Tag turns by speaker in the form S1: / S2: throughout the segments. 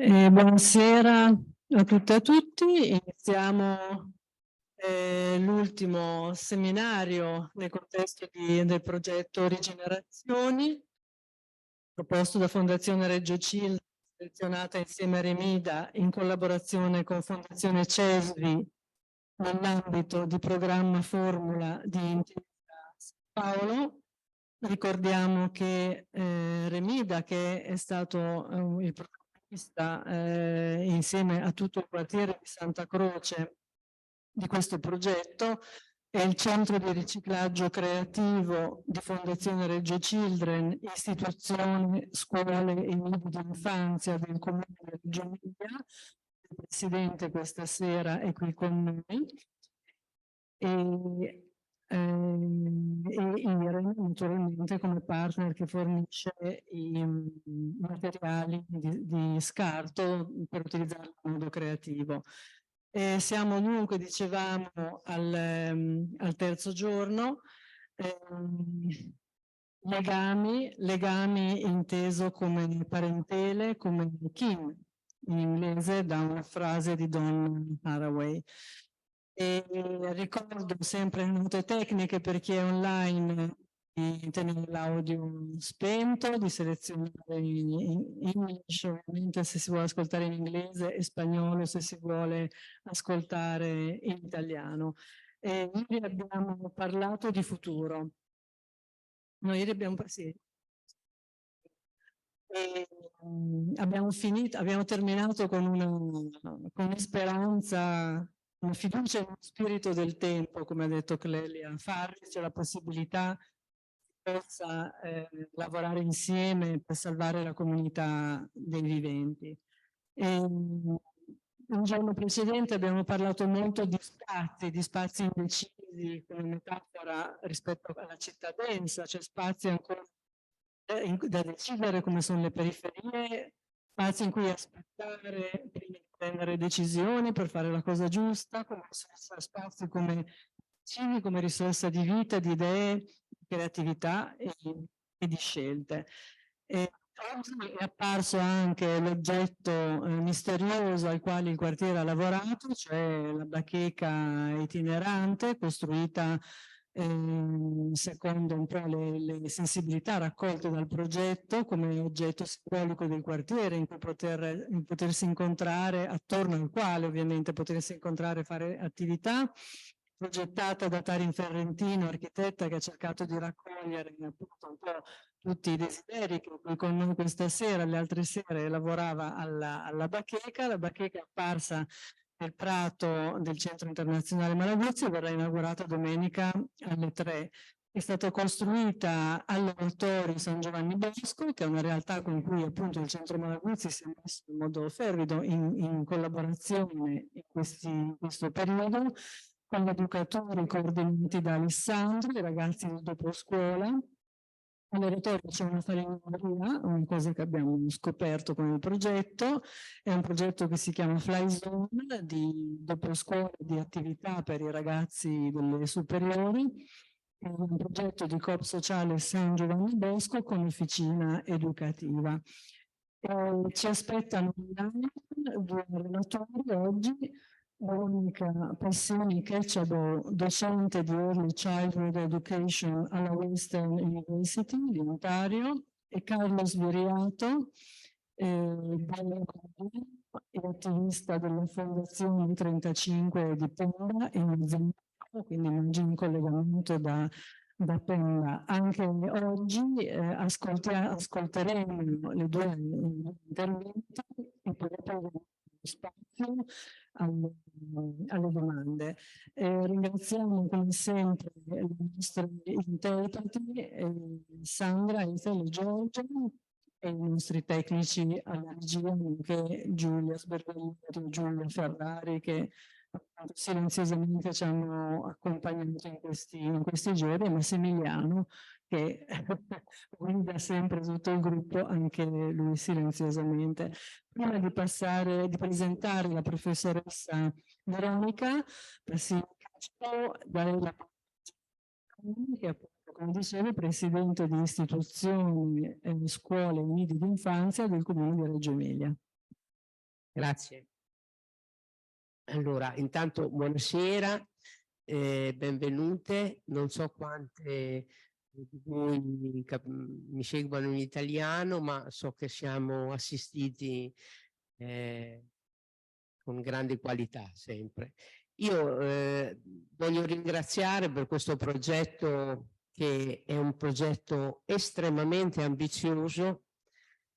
S1: Buonasera a tutte e a tutti. Iniziamo l'ultimo seminario nel contesto del progetto Rigenerazioni, proposto da Fondazione Reggio, selezionata insieme a Remida in collaborazione con Fondazione CESVI nell'ambito di programma Formula di Intesa San Paolo. Ricordiamo che Remida, che è stato il protagonista insieme a tutto il quartiere di Santa Croce di questo progetto, è il centro di riciclaggio creativo di Fondazione Reggio Children, istituzione, scuole e nidi di infanzia del Comune di Reggio Emilia. Il Presidente questa sera è qui con noi. E IRE naturalmente come partner che fornisce i materiali di scarto per utilizzarli in modo creativo. Siamo dunque, dicevamo, al terzo giorno. Legami inteso come parentele, come kin in inglese, da una frase di Don Haraway. E ricordo sempre le note tecniche per chi è online di tenere l'audio spento, di selezionare in English, ovviamente se si vuole ascoltare in inglese, e spagnolo se si vuole ascoltare in italiano. Ieri abbiamo parlato di futuro. Noi ieri abbiamo abbiamo terminato con una speranza, una fiducia in uno spirito del tempo, come ha detto Clelia Farri, c'è la possibilità che possa lavorare insieme per salvare la comunità dei viventi. Il giorno precedente abbiamo parlato molto di spazi indecisi come metafora rispetto alla città densa, cioè spazi ancora da decidere come sono le periferie, spazi in cui aspettare prima di prendere decisioni per fare la cosa giusta, come spazi come cibi, come risorsa di vita, di idee, di creatività e di scelte. Oggi è apparso anche l'oggetto misterioso al quale il quartiere ha lavorato, cioè la bacheca itinerante costruita secondo un po' le sensibilità raccolte dal progetto come oggetto simbolico del quartiere in cui potersi incontrare, attorno al quale ovviamente potersi incontrare e fare attività, progettata da Tarin Ferrentino, architetta che ha cercato di raccogliere appunto un po' tutti i desideri che qui con noi questa sera, le altre sere lavorava alla bacheca. La bacheca è apparsa nel prato del Centro Internazionale Malaguzzi e verrà inaugurata domenica alle 3. È stata costruita all'oratorio San Giovanni Bosco, che è una realtà con cui appunto il Centro Malaguzzi si è messo in modo fervido in collaborazione in questo periodo, con gli educatori coordinati da Alessandro, i ragazzi del doposcuola. All'oratorio c'è una falegnameria, una cosa che abbiamo scoperto con il progetto, è un progetto che si chiama Fly Zone, di doposcuola di attività per i ragazzi delle superiori, è un progetto di Coop Sociale San Giovanni Bosco con officina educativa. Ci aspettano due relatori oggi, Veronica Pacini-Ketchabaw, docente di Early Childhood Education alla Western University di Ontario, e Carlos Viriato, biologo e attivista della Fondazione E35 di Pemba in Mozambico, quindi immagino un collegamento da Pemba. Anche oggi ascolteremo le due interventi e poi dopo spazio alle domande. Ringraziamo come sempre i nostri interpreti, Sandra, Ethel e Giorgio, e i nostri tecnici alla regia, anche Giulia Sberlini e Giulia Ferrari, che silenziosamente ci hanno accompagnato in questi giorni, e Massimiliano che guida sempre tutto il gruppo, anche lui silenziosamente. Prima di presentare la professoressa Veronica Pacini-Ketchabaw, darei la parola che appunto, come dicevo, presidente di istituzioni, scuole e nidi d'infanzia del Comune di Reggio Emilia.
S2: Grazie. Allora, intanto buonasera, benvenute. Non so quante di voi mi seguono in italiano, ma so che siamo assistiti con grande qualità sempre. Io voglio ringraziare per questo progetto, che è un progetto estremamente ambizioso,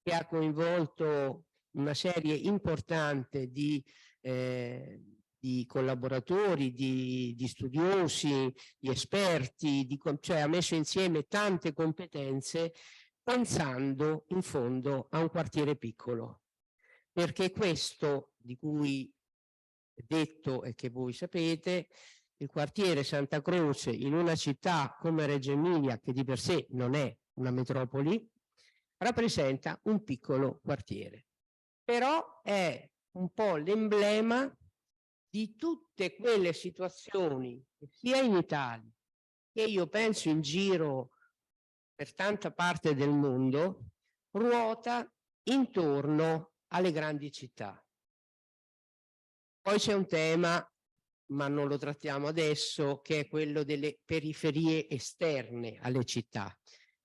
S2: che ha coinvolto una serie importante di collaboratori, di studiosi, di esperti, cioè ha messo insieme tante competenze pensando in fondo a un quartiere piccolo. Perché questo di cui è detto e che voi sapete, il quartiere Santa Croce in una città come Reggio Emilia, che di per sé non è una metropoli, rappresenta un piccolo quartiere. Però è un po' l'emblema di tutte quelle situazioni, sia in Italia che io penso in giro per tanta parte del mondo, ruota intorno alle grandi città. Poi c'è un tema, ma non lo trattiamo adesso, che è quello delle periferie esterne alle città.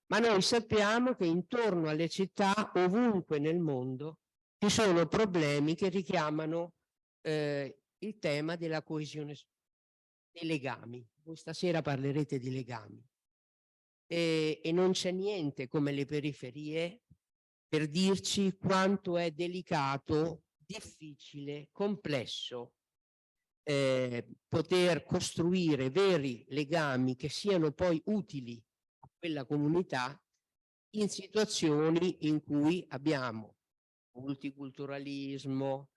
S2: Ma noi sappiamo che intorno alle città, ovunque nel mondo, ci sono problemi che richiamano il tema della coesione, dei legami. Voi stasera parlerete di legami. E non c'è niente come le periferie per dirci quanto è delicato, difficile, complesso poter costruire veri legami che siano poi utili a quella comunità in situazioni in cui abbiamo multiculturalismo,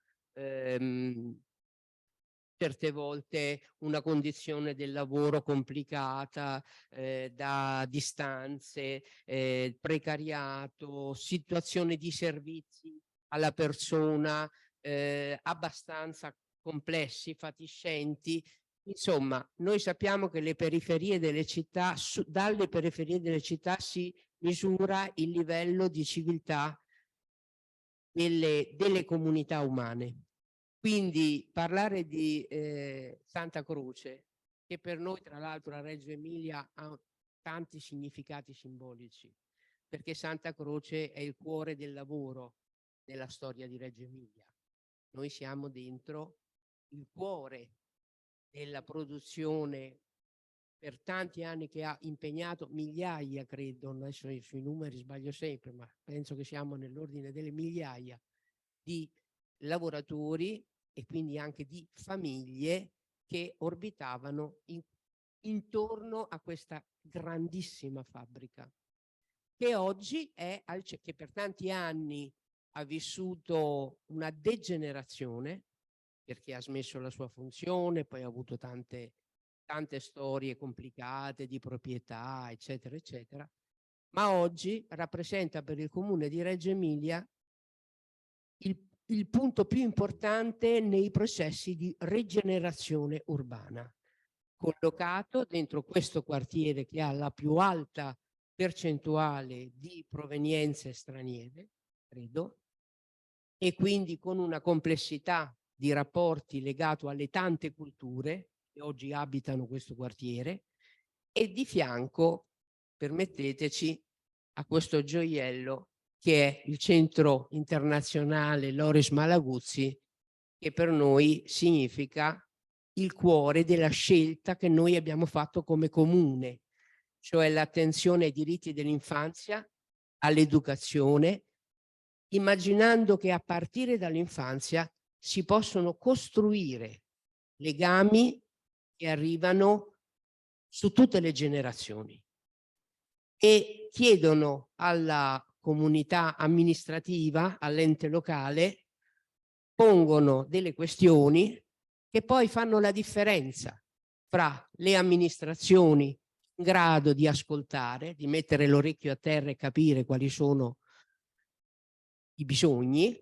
S2: certe volte una condizione del lavoro complicata, da distanze, precariato, situazioni di servizi alla persona abbastanza complessi, fatiscenti. Insomma, noi sappiamo che le periferie delle città, dalle periferie delle città si misura il livello di civiltà delle comunità umane. Quindi parlare di Santa Croce, che per noi tra l'altro a Reggio Emilia ha tanti significati simbolici, perché Santa Croce è il cuore del lavoro della storia di Reggio Emilia. Noi siamo dentro il cuore della produzione per tanti anni, che ha impegnato migliaia, credo, adesso sui numeri sbaglio sempre, ma penso che siamo nell'ordine delle migliaia di lavoratori e quindi anche di famiglie che orbitavano intorno a questa grandissima fabbrica, che oggi è che per tanti anni ha vissuto una degenerazione, perché ha smesso la sua funzione, poi ha avuto tante storie complicate di proprietà, eccetera, eccetera, ma oggi rappresenta per il comune di Reggio Emilia il punto più importante nei processi di rigenerazione urbana, collocato dentro questo quartiere che ha la più alta percentuale di provenienze straniere, credo, e quindi con una complessità di rapporti legato alle tante culture che oggi abitano questo quartiere, e di fianco, permetteteci, a questo gioiello che è il Centro Internazionale Loris Malaguzzi, che per noi significa il cuore della scelta che noi abbiamo fatto come comune, cioè l'attenzione ai diritti dell'infanzia, all'educazione, immaginando che a partire dall'infanzia si possono costruire legami che arrivano su tutte le generazioni e chiedono alla comunità amministrativa, all'ente locale, pongono delle questioni che poi fanno la differenza fra le amministrazioni in grado di ascoltare, di mettere l'orecchio a terra e capire quali sono i bisogni,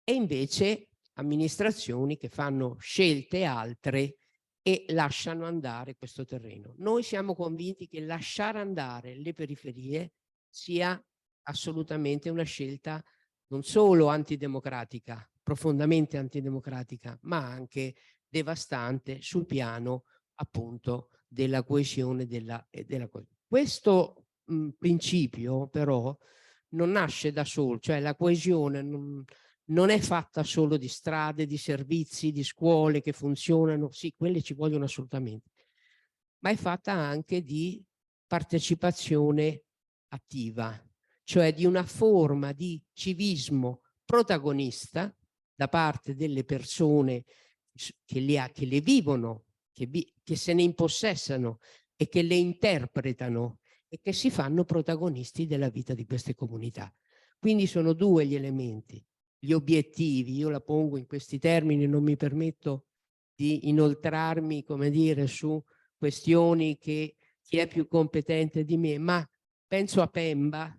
S2: e invece amministrazioni che fanno scelte altre e lasciano andare questo terreno. Noi siamo convinti che lasciare andare le periferie sia assolutamente una scelta non solo antidemocratica, profondamente antidemocratica, ma anche devastante sul piano appunto della coesione della questo principio però non nasce da solo, cioè la coesione non è fatta solo di strade, di servizi, di scuole che funzionano, sì, quelle ci vogliono assolutamente, ma è fatta anche di partecipazione attiva, cioè di una forma di civismo protagonista da parte delle persone che le vivono, che se ne impossessano e che le interpretano e che si fanno protagonisti della vita di queste comunità. Quindi sono due gli elementi, gli obiettivi, io la pongo in questi termini, non mi permetto di inoltrarmi, come dire, su questioni che chi è più competente di me, ma penso a Pemba,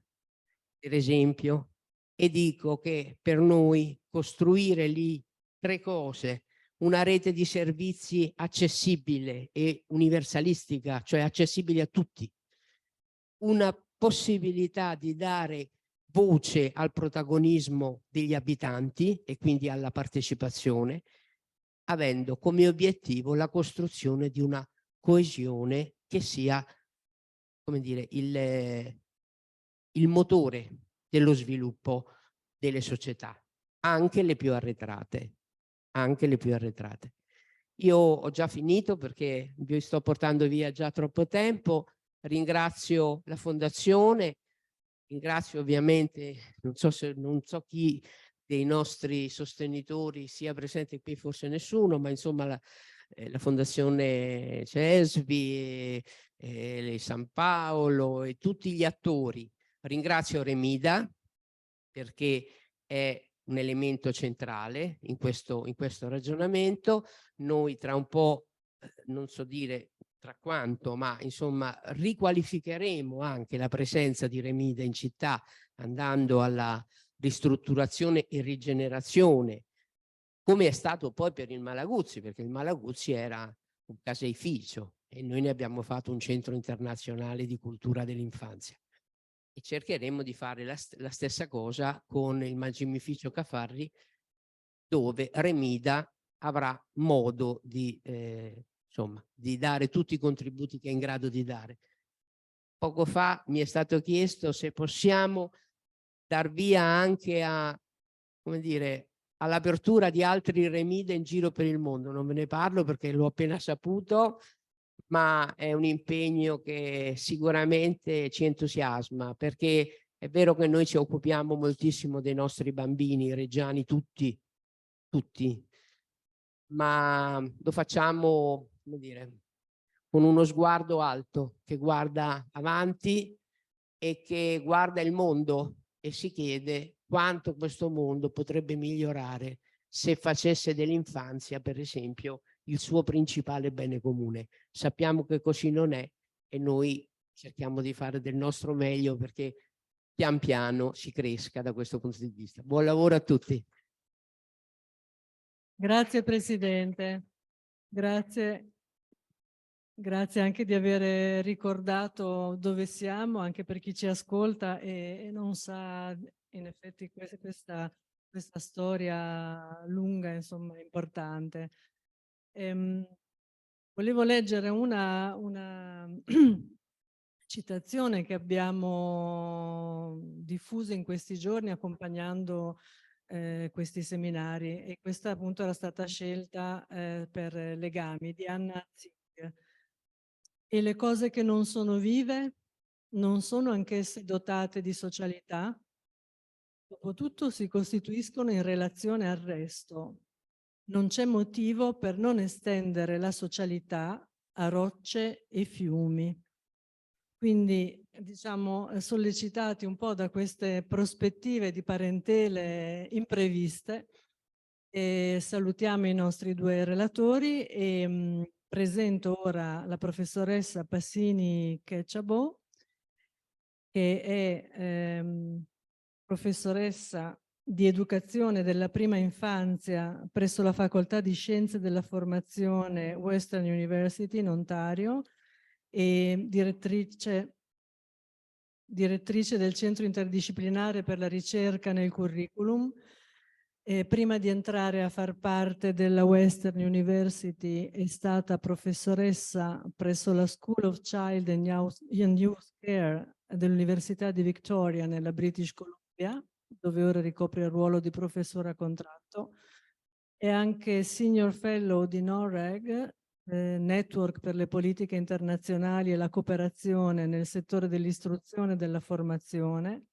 S2: per esempio, e dico che per noi costruire lì 3 cose: una rete di servizi accessibile e universalistica, cioè accessibili a tutti, una possibilità di dare voce al protagonismo degli abitanti e quindi alla partecipazione, avendo come obiettivo la costruzione di una coesione che sia, come dire, il motore dello sviluppo delle società, anche le più arretrate, anche le più arretrate. Io ho già finito perché vi sto portando via già troppo tempo. Ringrazio la Fondazione, ringrazio ovviamente, non so chi dei nostri sostenitori sia presente qui, forse nessuno, ma insomma la Fondazione CESVI, San Paolo e tutti gli attori. Ringrazio Remida perché è un elemento centrale in questo ragionamento. Noi tra un po', non so dire tra quanto, ma insomma riqualificheremo anche la presenza di Remida in città, andando alla ristrutturazione e rigenerazione, come è stato poi per il Malaguzzi, perché il Malaguzzi era un caseificio e noi ne abbiamo fatto un centro internazionale di cultura dell'infanzia. E cercheremo di fare la stessa cosa con il Magimificio Cafarri, dove Remida avrà modo di, insomma, di dare tutti i contributi che è in grado di dare. Poco fa mi è stato chiesto se possiamo dar via anche a, come dire, all'apertura di altri Remida in giro per il mondo. Non ve ne parlo perché l'ho appena saputo, ma è un impegno che sicuramente ci entusiasma, perché è vero che noi ci occupiamo moltissimo dei nostri bambini reggiani, tutti, ma lo facciamo, come dire, con uno sguardo alto, che guarda avanti e che guarda il mondo e si chiede quanto questo mondo potrebbe migliorare se facesse dell'infanzia, per esempio, il suo principale bene comune. Sappiamo che così non è e noi cerchiamo di fare del nostro meglio perché pian piano si cresca da questo punto di vista. Buon lavoro a tutti.
S1: Grazie Presidente, grazie anche di aver ricordato dove siamo, anche per chi ci ascolta e non sa in effetti questa storia lunga, insomma, importante. Volevo leggere una citazione che abbiamo diffuso in questi giorni accompagnando questi seminari, e questa appunto era stata scelta per Legami di Anna Zig. E le cose che non sono vive non sono anch'esse dotate di socialità? Dopotutto si costituiscono in relazione al resto. Non c'è motivo per non estendere la socialità a rocce e fiumi. Quindi, diciamo, sollecitati un po' da queste prospettive di parentele impreviste, salutiamo i nostri 2 relatori e presento ora la professoressa Pacini-Ketchabaw, che è professoressa di educazione della prima infanzia presso la Facoltà di Scienze della Formazione Western University in Ontario e direttrice del Centro Interdisciplinare per la Ricerca nel Curriculum, E prima di entrare a far parte della Western University è stata professoressa presso la School of Child and Youth Care dell'Università di Victoria nella British Columbia, dove ora ricopre il ruolo di professore a contratto. È anche Senior Fellow di NORAG, Network per le politiche internazionali e la cooperazione nel settore dell'istruzione e della formazione.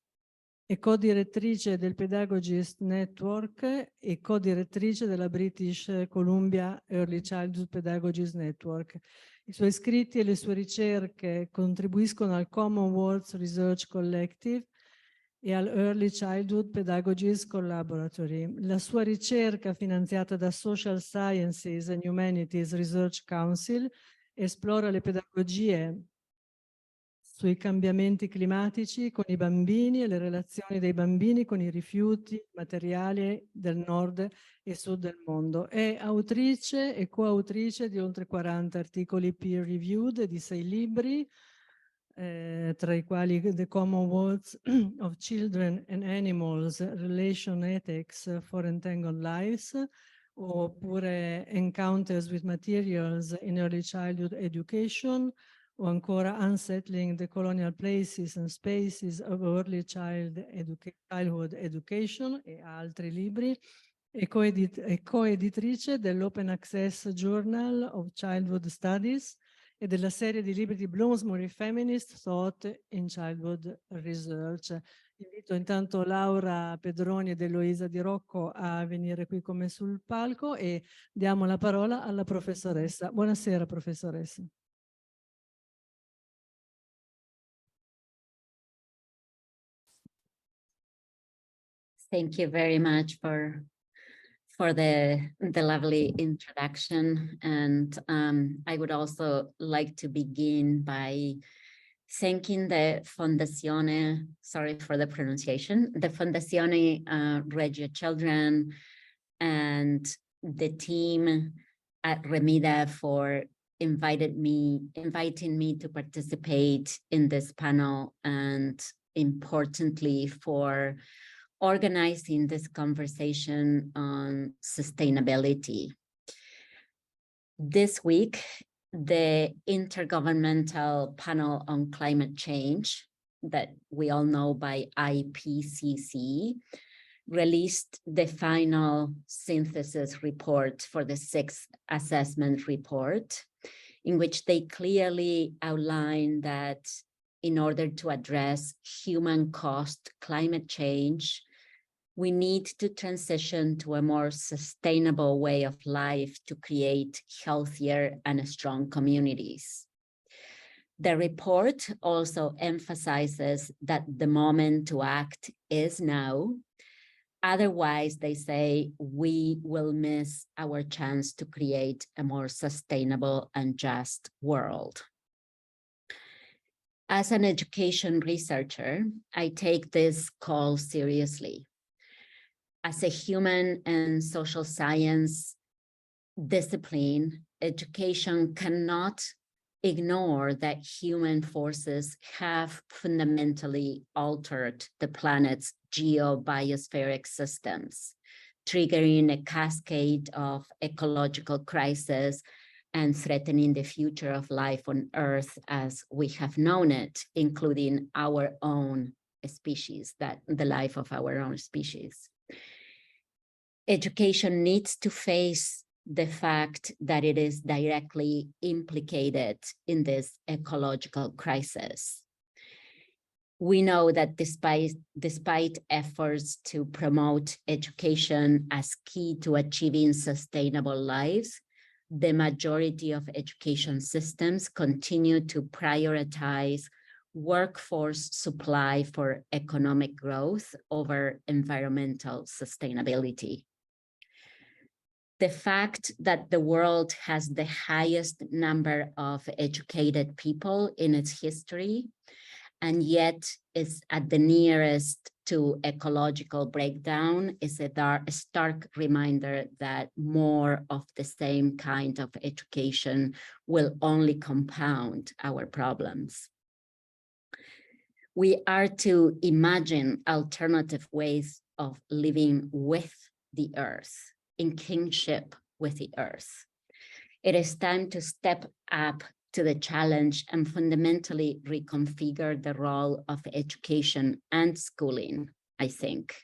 S1: È co-direttrice del Pedagogist Network e co-direttrice della British Columbia Early Childhood Pedagogist Network. I suoi scritti e le sue ricerche contribuiscono al Commonwealth Research Collective e al Early Childhood Pedagogies Collaboratory. La sua ricerca, finanziata da Social Sciences and Humanities Research Council, esplora le pedagogie sui cambiamenti climatici con i bambini e le relazioni dei bambini con i rifiuti materiali del nord e sud del mondo. È autrice e coautrice di oltre 40 articoli peer reviewed e di 6 libri, tra i quali The Commonwealth of Children and Animals, Relation Ethics for Entangled Lives, oppure Encounters with Materials in Early Childhood Education, o ancora Unsettling the Colonial Places and Spaces of Early Childhood Education e altri libri. È coeditrice dell'Open Access Journal of Childhood Studies e della serie di libri di Bloomsbury Feminist Thought in Childhood Research. Invito intanto Laura Pedroni ed Eloisa Di Rocco a venire qui con me sul palco e diamo la parola alla professoressa. Buonasera, professoressa.
S3: Thank you very much for the lovely introduction. And I would also like to begin by thanking the Fondazione, sorry for the pronunciation, the Fondazione Reggio Children and the team at Remida for inviting me to participate in this panel, and importantly for organizing this conversation on sustainability. This week, the Intergovernmental Panel on Climate Change, that we all know by IPCC, released the final synthesis report for the 6th assessment report, in which they clearly outline that in order to address human-caused climate change, we need to transition to a more sustainable way of life to create healthier and strong communities. The report also emphasizes that the moment to act is now. Otherwise, they say, we will miss our chance to create a more sustainable and just world. As an education researcher, I take this call seriously. As a human and social science discipline, education cannot ignore that human forces have fundamentally altered the planet's geobiospheric systems, triggering a cascade of ecological crises and threatening the future of life on Earth as we have known it, including our own species, the life of our own species. Education needs to face the fact that it is directly implicated in this ecological crisis. We know that despite efforts to promote education as key to achieving sustainable lives, the majority of education systems continue to prioritize workforce supply for economic growth over environmental sustainability. The fact that the world has the highest number of educated people in its history, and yet is at the nearest to ecological breakdown, is a stark reminder that more of the same kind of education will only compound our problems. We are to imagine alternative ways of living with the earth, in kingship with the earth. It is time to step up to the challenge and fundamentally reconfigure the role of education and schooling, I think.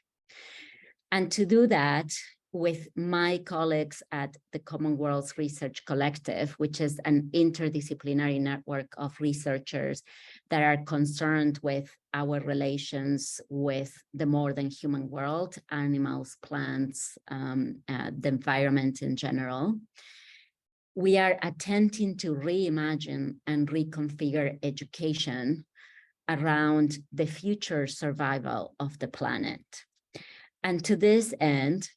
S3: And to do that, with my colleagues at the Commonwealth Research Collective, which is an interdisciplinary network of researchers that are concerned with our relations with the more than human world, animals, plants, the environment in general. We are attempting to reimagine and reconfigure education around the future survival of the planet. And to this end,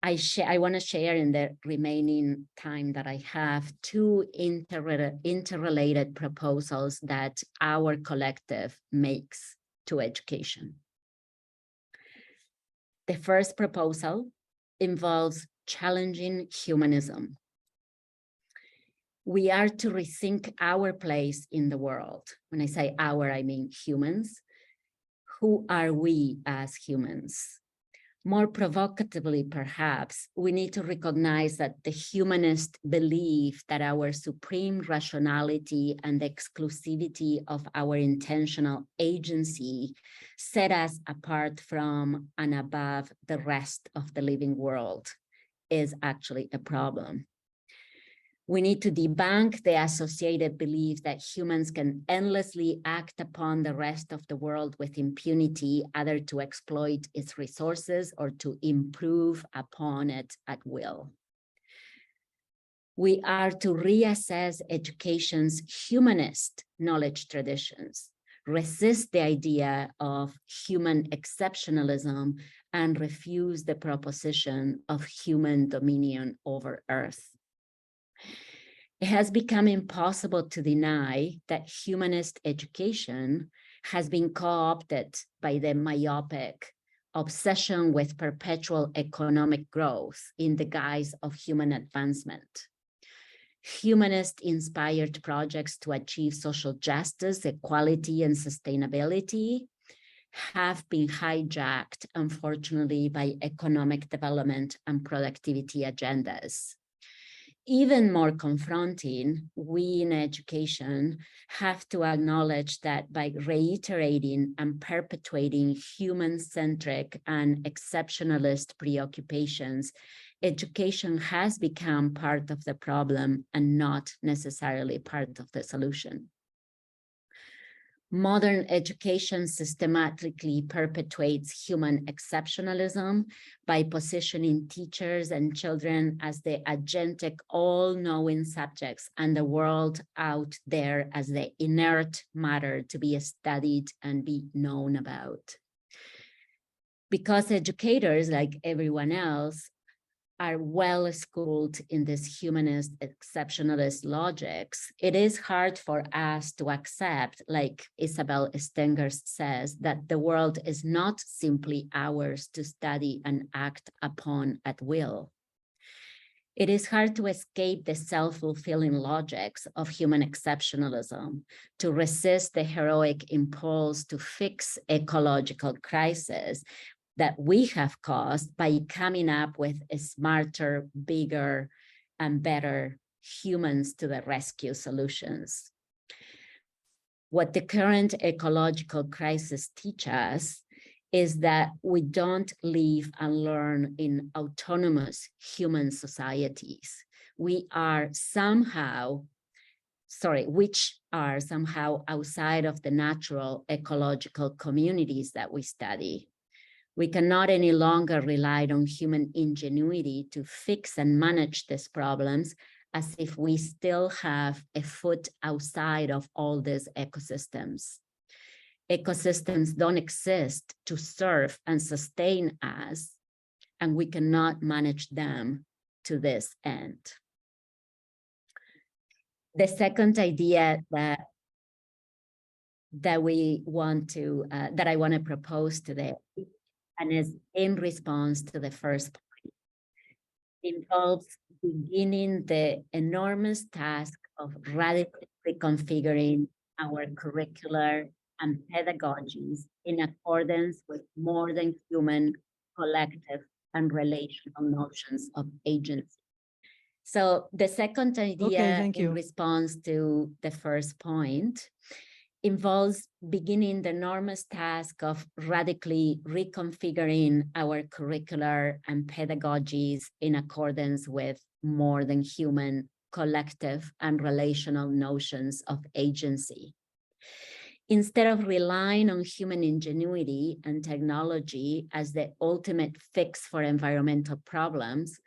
S3: I want to share in the remaining time that I have two interrelated proposals that our collective makes to education. The first proposal involves challenging humanism. We are to rethink our place in the world. When I say our, I mean humans. Who are we as humans? More provocatively, perhaps, we need to recognize that the humanist belief that our supreme rationality and the exclusivity of our intentional agency set us apart from and above the rest of the living world is actually a problem. We need to debunk the associated belief that humans can endlessly act upon the rest of the world with impunity, either to exploit its resources or to improve upon it at will. We are to reassess education's humanist knowledge traditions, resist the idea of human exceptionalism, and refuse the proposition of human dominion over Earth. It has become impossible to deny that humanist education has been co-opted by the myopic obsession with perpetual economic growth in the guise of human advancement. Humanist-inspired projects to achieve social justice, equality, and sustainability have been hijacked, unfortunately, by economic development and productivity agendas. Even more confronting, we in education have to acknowledge that by reiterating and perpetuating human-centric and exceptionalist preoccupations, education has become part of the problem and not necessarily part of the solution. Modern education systematically perpetuates human exceptionalism by positioning teachers and children as the agentic, all-knowing subjects and the world out there as the inert matter to be studied and be known about. Because educators, like everyone else, are well schooled in this humanist exceptionalist logics, it is hard for us to accept, like Isabel Stengers says, that the world is not simply ours to study and act upon at will. It is hard to escape the self-fulfilling logics of human exceptionalism, to resist the heroic impulse to fix ecological crisis that we have caused by coming up with a smarter, bigger, and better humans to the rescue solutions. What the current ecological crisis teaches us is that we don't live and learn in autonomous human societies. Which are somehow outside of the natural ecological communities that we study. We cannot any longer rely on human ingenuity to fix and manage these problems as if we still have a foot outside of all these ecosystems. Ecosystems don't exist to serve and sustain us, and we cannot manage them to this end. The second idea that I want to propose today, and is in response to the first point, involves beginning the enormous task of radically reconfiguring our curricular and pedagogies in accordance with more than human collective and relational notions of agency. So the second idea in response to the first point involves beginning the enormous task of radically reconfiguring our curricular and pedagogies in accordance with more than human, collective, and relational notions of agency. Instead of relying on human ingenuity and technology as the ultimate fix for environmental problems,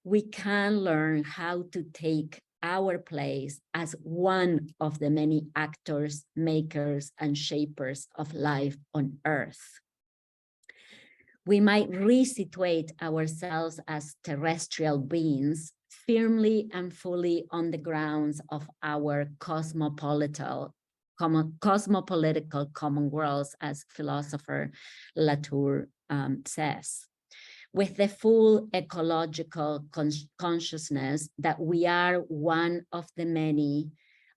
S3: we can learn how to take our place as one of the many actors, makers, and shapers of life on Earth. We might resituate ourselves as terrestrial beings, firmly and fully on the grounds of our cosmopolitical common worlds, as philosopher Latour says, with the full ecological consciousness that we are one of the many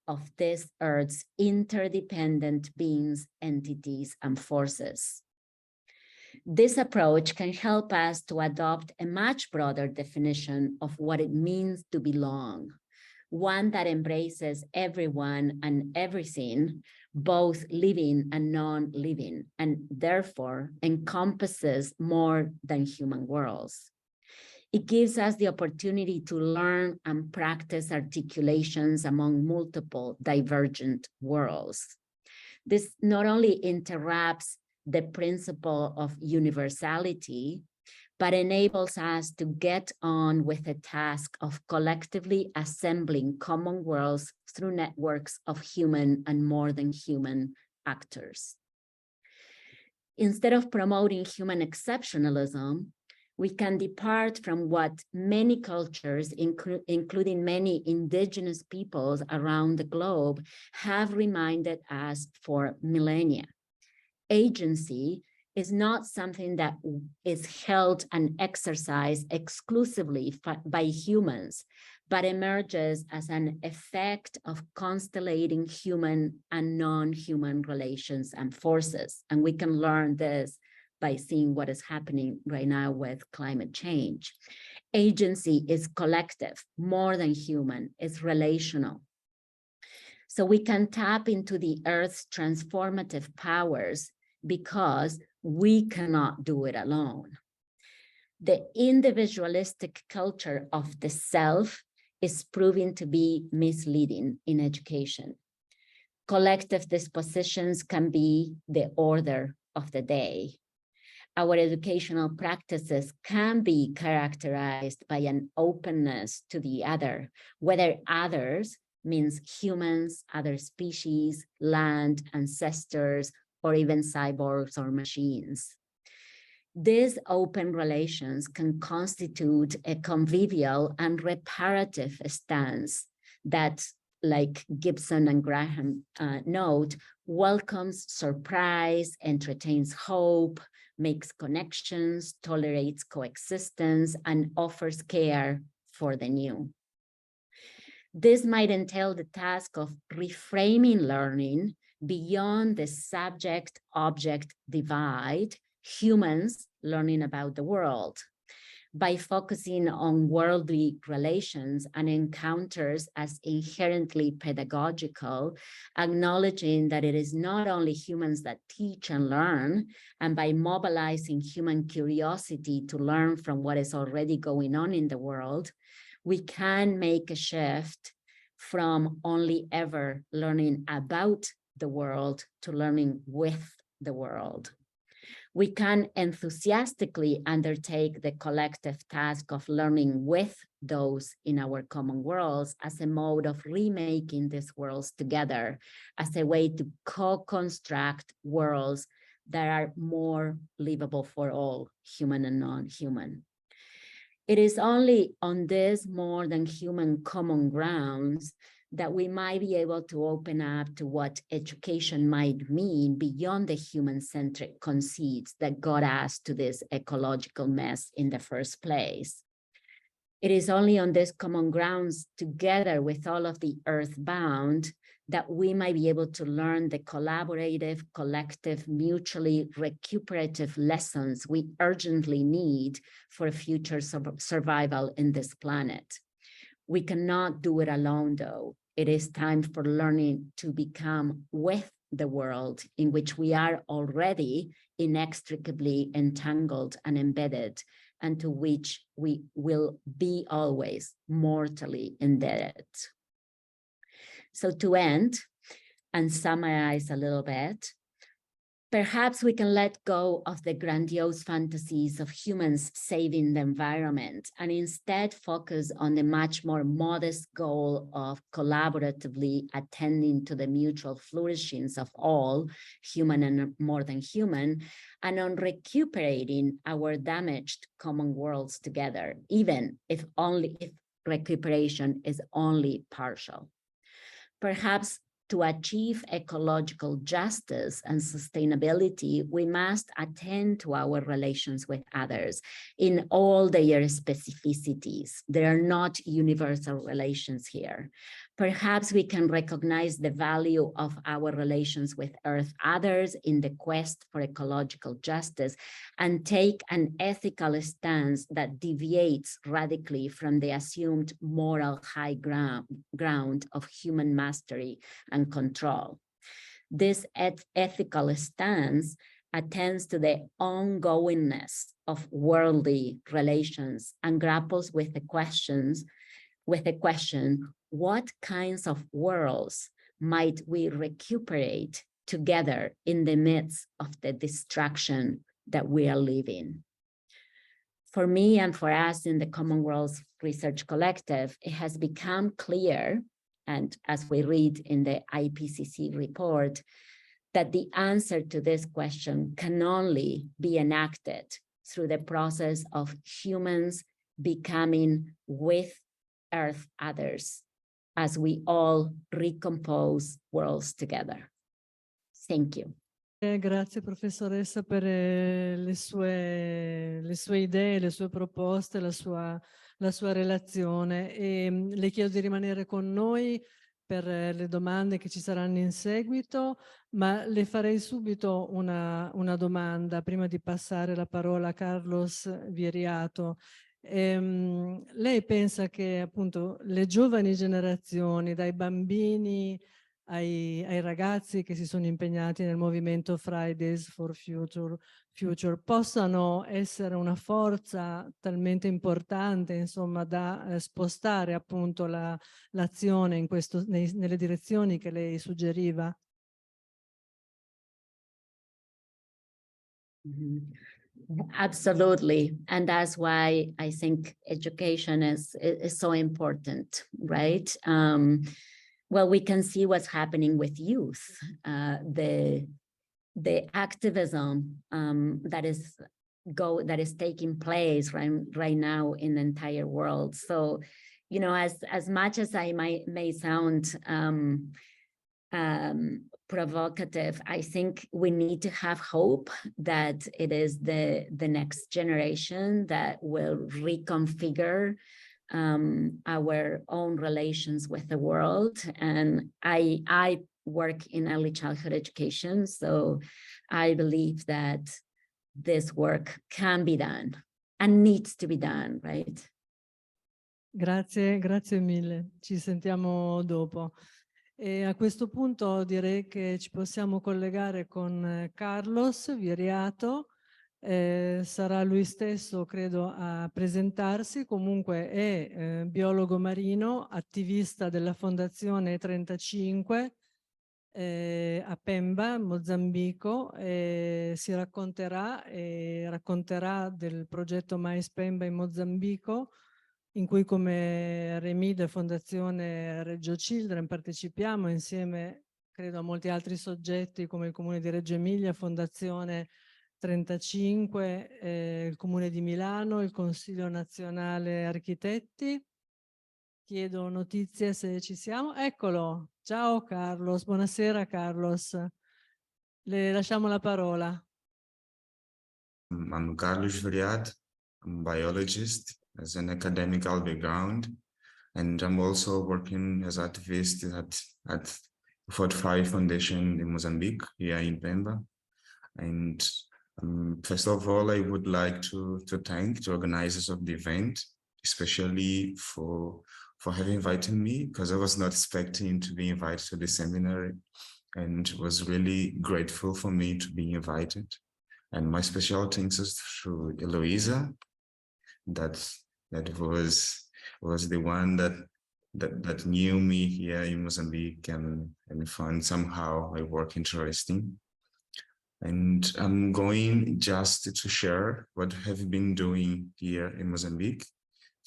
S3: of this Earth's interdependent beings, entities, and forces. This approach can help us to adopt a much broader definition of what it means to belong, one that embraces everyone and everything, both living and non-living, and therefore encompasses more than human worlds. It gives us the opportunity to learn and practice articulations among multiple divergent worlds. This not only interrupts the principle of universality, but enables us to get on with the task of collectively assembling common worlds through networks of human and more than human actors. Instead of promoting human exceptionalism, we can depart from what many cultures, including many indigenous peoples around the globe, have reminded us for millennia. Agency is not something that is held and exercised exclusively by humans, but emerges as an effect of constellating human and non-human relations and forces. And we can learn this by seeing what is happening right now with climate change. Agency is collective, more than human, it's relational. So we can tap into the Earth's transformative powers because we cannot do it alone. The individualistic culture of the self is proving to be misleading in education. Collective dispositions can be the order of the day. Our educational practices can be characterized by an openness to the other, whether others means humans, other species, land, ancestors, or even cyborgs or machines. These open relations can constitute a convivial and reparative stance that, like Gibson and Graham note, welcomes surprise, entertains hope, makes connections, tolerates coexistence, and offers care for the new. This might entail the task of reframing learning beyond the subject-object divide, humans learning about the world, by focusing on worldly relations and encounters as inherently pedagogical, acknowledging that it is not only humans that teach and learn, and by mobilizing human curiosity to learn from what is already going on in the world, we can make a shift from only ever learning about the world to learning with the world. We can enthusiastically undertake the collective task of learning with those in our common worlds as a mode of remaking these worlds together, as a way to co-construct worlds that are more livable for all, human and non-human. It is only on this more than human common grounds that we might be able to open up to what education might mean beyond the human-centric conceits that got us to this ecological mess in the first place. It is only on this common grounds, together with all of the earthbound, that we might be able to learn the collaborative, collective, mutually recuperative lessons we urgently need for future survival in this planet. We cannot do it alone, though. It is time for learning to become with the world in which we are already inextricably entangled and embedded, and to which we will be always mortally indebted. So to end and summarize a little bit, perhaps we can let go of the grandiose fantasies of humans saving the environment and instead focus on the much more modest goal of collaboratively attending to the mutual flourishings of all, human and more than human, and on recuperating our damaged common worlds together, even if recuperation is only partial. Perhaps to achieve ecological justice and sustainability, we must attend to our relations with others in all their specificities. There are not universal relations here. Perhaps we can recognize the value of our relations with Earth others in the quest for ecological justice and take an ethical stance that deviates radically from the assumed moral high ground of human mastery and control. This ethical stance attends to the ongoingness of worldly relations and grapples with the question, what kinds of worlds might we recuperate together in the midst of the destruction that we are living? For me and for us in the Common Worlds Research Collective, it has become clear, and as we read in the IPCC report, that the answer to this question can only be enacted through the process of humans becoming with Earth others as we all recompose worlds together. Thank you.
S1: Grazie professoressa per le sue idee, le sue proposte, la sua relazione, e le chiedo di rimanere con noi per le domande che ci saranno in seguito, ma le farei subito una domanda prima di passare la parola a Carlos Viriato. Lei pensa che appunto le giovani generazioni, dai bambini ai ragazzi che si sono impegnati nel movimento Fridays for Future possano essere una forza talmente importante, insomma, da spostare appunto l'azione nelle direzioni che lei suggeriva?
S3: Mm-hmm. Absolutely. And that's why I think education is so important, right? Well, we can see what's happening with youth, the activism that is taking place right now in the entire world. So, you know, as much as I may sound provocative, I think we need to have hope that it is the next generation that will reconfigure our own relations with the world. And I work in early childhood education, so I believe that this work can be done and needs to be done, right?
S1: Grazie mille, ci sentiamo dopo. E a questo punto direi che ci possiamo collegare con Carlos Viriato. Sarà lui stesso, credo, a presentarsi. Comunque è biologo marino, attivista della Fondazione E35 a Pemba, Mozambico. Si racconterà del progetto Mais Pemba in Mozambico, in cui come Remide Fondazione Reggio Children partecipiamo insieme, credo, a molti altri soggetti come il Comune di Reggio Emilia, Fondazione 35, il Comune di Milano, il Consiglio Nazionale Architetti. Chiedo notizie se ci siamo. Eccolo. Ciao Carlos, buonasera Carlos. Le lasciamo la parola.
S4: I'm Carlos Viriato. I'm a biologist as an academical background, and I'm also working as activist at E35 Foundation in Mozambique, here in Pemba. And first of all, I would like to thank the organizers of the event, especially for having invited me, because I was not expecting to be invited to the seminary, and was really grateful for me to be invited. And my special thanks is to Eloisa, that was the one that knew me here in Mozambique and found somehow my work interesting. And I'm going just to share what I have been doing here in Mozambique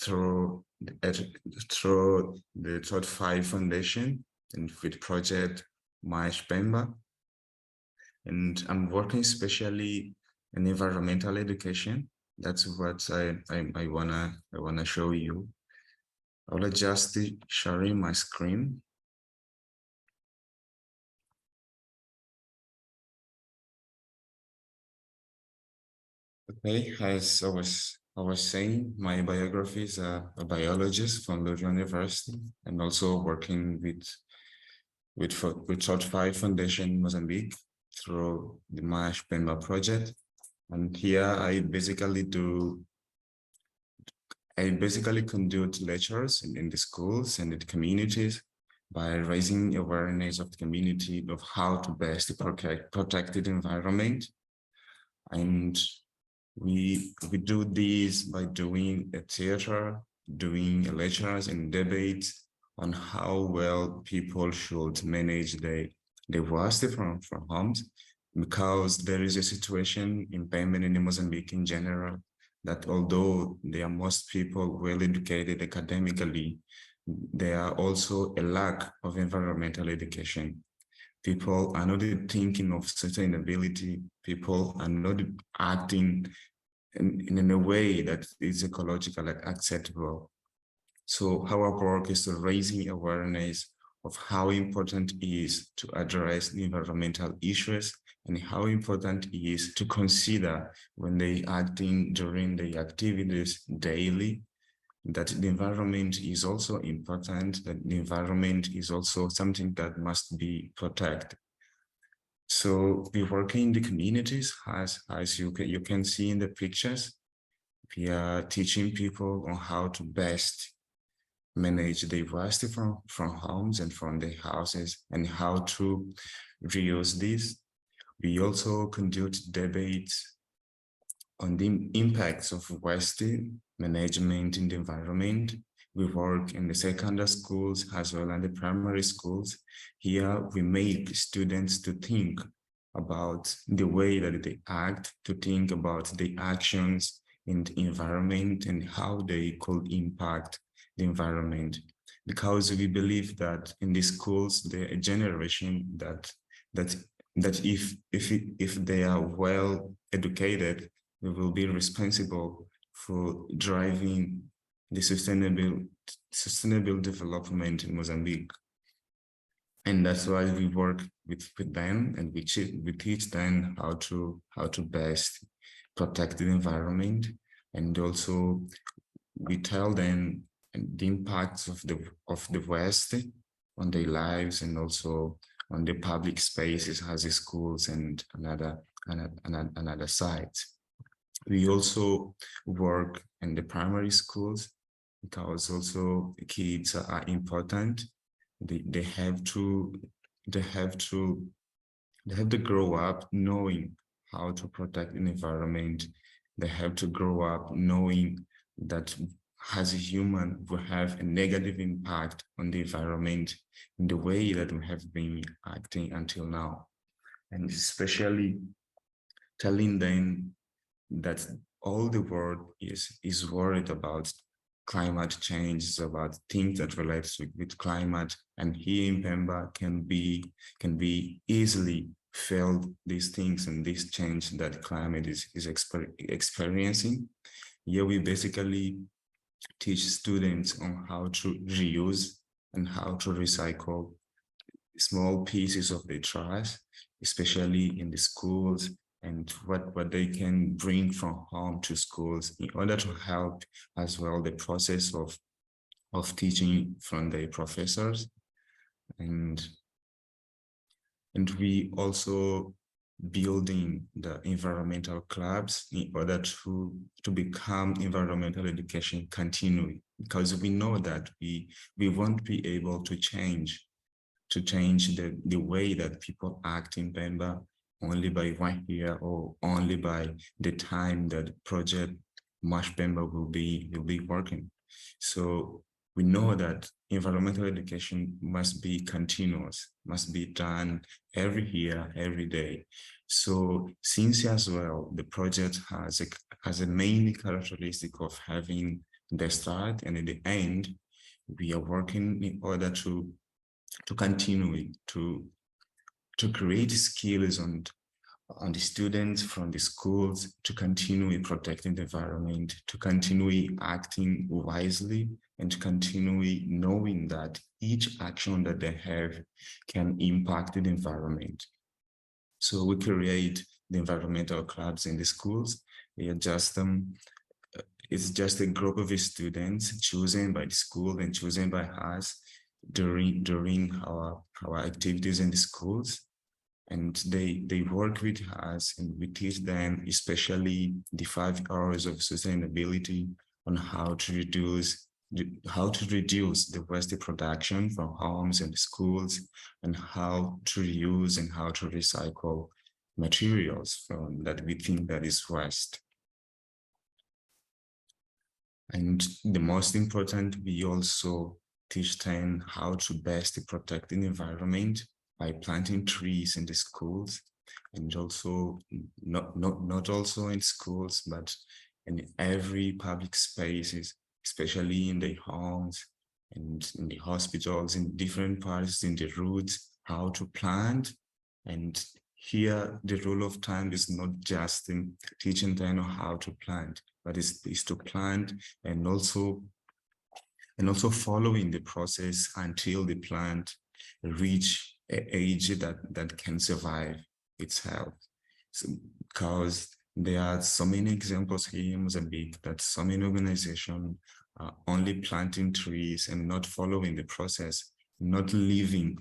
S4: through the E35 Foundation and with project Pemba. And I'm working especially in environmental education. That's what I wanna show you. I'll adjust sharing my screen. Okay, as I was saying, my biography is a biologist from Reggio University, and also working with E35 Foundation in Mozambique through the Pemba project. And here I basically conduct lectures in the schools and in the communities by raising awareness of the community of how to best protect the environment. And we do this by doing a theater, doing lectures and debates on how well people should manage the waste from homes, because there is a situation in Pemba and in Mozambique in general that although there are most people well educated academically, there are also a lack of environmental education. People are not thinking of sustainability. People are not acting in a way that is ecologically acceptable. So our work is raising awareness of how important it is to address the environmental issues and how important it is to consider when they acting during the activities daily, that the environment is also important, that the environment is also something that must be protected. So we work in the communities, as you can see in the pictures. We are teaching people on how to best manage the waste from homes and from their houses and how to reuse this. We also conduct debates on the impacts of waste management in the environment. We work in the secondary schools as well as the primary schools. Here we make students to think about the way that they act, to think about the actions in the environment and how they could impact the environment. Because we believe that in the schools, there are a generation that if they are well educated, they will be responsible for driving the sustainable development in Mozambique. And that's why we work with them, and we teach them how to best protect the environment, and also we tell them the impacts of the waste on their lives and also on the public spaces as the schools and another sites. We also work in the primary schools because also kids are important. They have to grow up knowing how to protect the environment. They have to grow up knowing that as a human, we have a negative impact on the environment in the way that we have been acting until now. And especially telling them that all the world is worried about climate change, about things that relates with climate, and here in Pemba can be easily felt these things and this change that climate is experiencing. Here we basically teach students on how to reuse and how to recycle small pieces of the trash, especially in the schools, and what they can bring from home to schools in order to help as well the process of teaching from the professors. And And we also building the environmental clubs in order to become environmental education continuing, because we know that we won't be able to change the way that people act in Pemba only by 1 year or only by the time that project March Pemba will be working. So we know that environmental education must be continuous, must be done every year, every day. So since as well, the project has a main characteristic of having the start and at the end, we are working in order to continue to create skills on the students from the schools to continue protecting the environment, to continue acting wisely, and to continue knowing that each action that they have can impact the environment. So we create the environmental clubs in the schools. They are just it's just a group of students chosen by the school and chosen by us during our activities in the schools. And they work with us and we teach them, especially the 5 hours of sustainability on how to reduce the waste production from homes and schools, and how to reuse and how to recycle materials from that we think that is waste. And the most important, we also teach them how to best protect the environment by planting trees in the schools, and also not also in schools, but in every public spaces, especially in the homes and in the hospitals, in different parts, in the roads, how to plant. And here the rule of time is not just in teaching them how to plant, but is to plant and also following the process until the plant reach an age that can survive its health. So, because there are so many examples here in Mozambique that so many organizations are only planting trees and not following the process, not living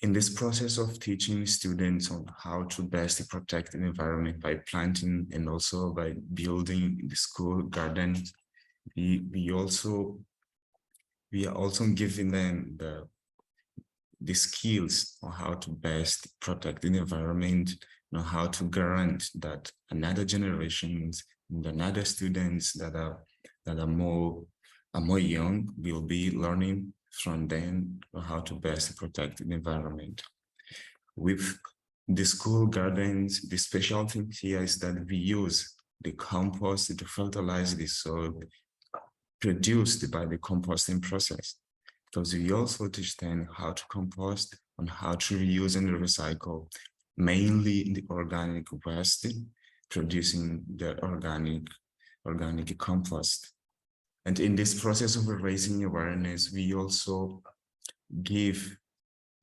S4: in this process of teaching students on how to best protect the environment by planting and also by building the school gardens. We are also giving them the skills on how to best protect the environment, on how to guarantee that another generations and another students that are more young will be learning from them on how to best protect the environment. With the school gardens, the special thing here is that we use the compost to fertilize the soil produced by the composting process, because we also teach them how to compost, on how to reuse and recycle, mainly the organic waste, producing the organic compost. And in this process of raising awareness, we also give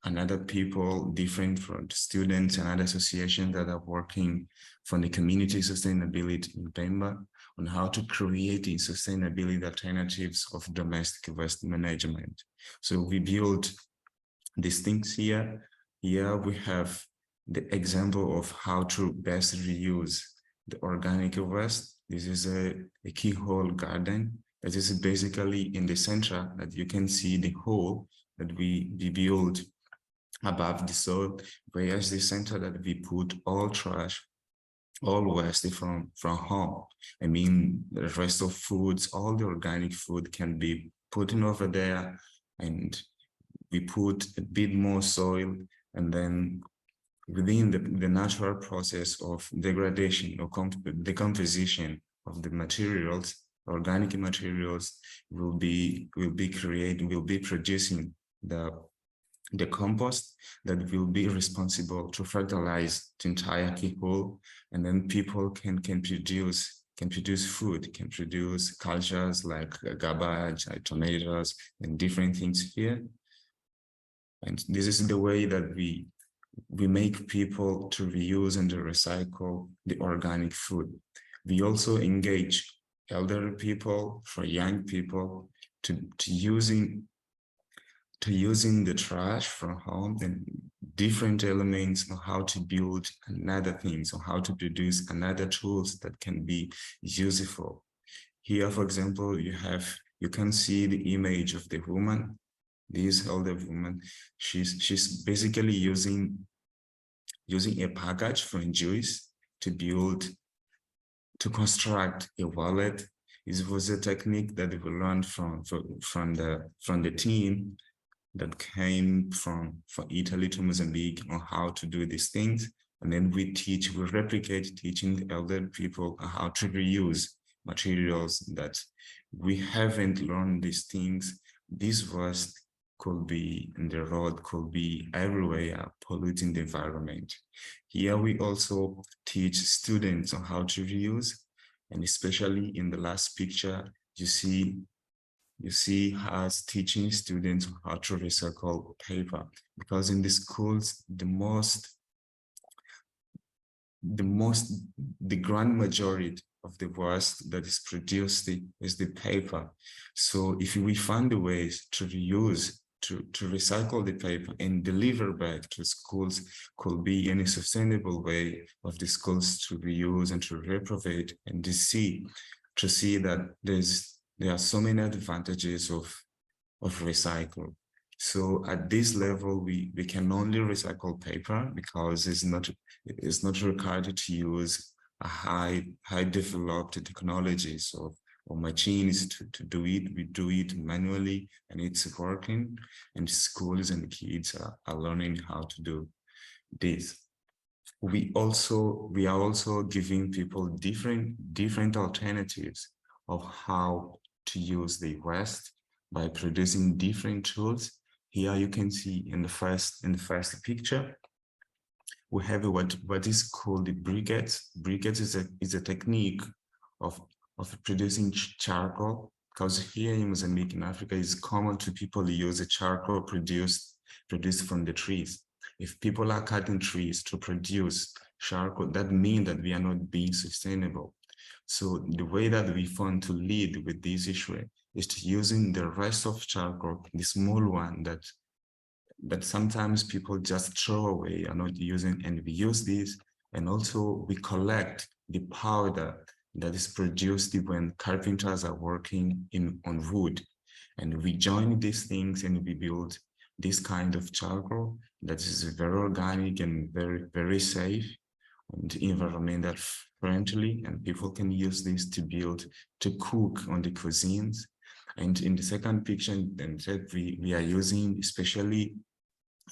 S4: another people, different from students and other associations that are working for the community sustainability in Pemba, on how to create sustainability alternatives of domestic waste management. So we build these things here. Here we have the example of how to best reuse the organic waste. This is a keyhole garden. This is basically in the center that you can see the hole that we build above the soil, whereas the center that we put all trash, all waste from home. I mean, the rest of foods, all the organic food can be put in over there, and we put a bit more soil, and then within the natural process of degradation or decomposition of the materials, organic materials will be producing the compost that will be responsible to fertilize the entire keyhole, and then people can produce food, can produce cultures like garbage, like tomatoes, and different things here. And this is the way that we make people to reuse and to recycle the organic food. We also engage elderly people, for young people, to using to using the trash from home and different elements on how to build another things, on how to produce another tools that can be useful. Here, for example, you can see the image of the woman, this older woman. She's basically using a package from juice to construct a wallet. It was a technique that we learned from the team that came from Italy to Mozambique on how to do these things. And then we replicate teaching elder people how to reuse materials that we haven't learned these things. This waste could be in the road, could be everywhere, polluting the environment. Here we also teach students on how to reuse, and especially in the last picture, you see us teaching students how to recycle paper, because in the schools, the grand majority of the waste that is produced is the paper. So if we find a ways to reuse, to recycle the paper and deliver back to schools, could be in a sustainable way of the schools to reuse and to reprobate, and to see that there are so many advantages of recycle. So at this level, we can only recycle paper because it's not required to use a high developed technologies or machines to do it. We do it manually, and it's working, and schools and kids are learning how to do this. We are also giving people different alternatives of how to use the waste by producing different tools. Here you can see in the first picture, we have what is called the briquettes. Briquettes is a technique of producing charcoal, because here in Mozambique, in Africa, it's common to people use a charcoal produced from the trees. If people are cutting trees to produce charcoal, that means that we are not being sustainable. So the way that we found to lead with this issue is to using the rest of charcoal, the small one that sometimes people just throw away, are not using, and we use this. And also we collect the powder that is produced when carpenters are working on wood, and we join these things and we build this kind of charcoal that is very organic and very safe and environmental friendly, and people can use this to cook on the cuisines. And in the second picture, we are using especially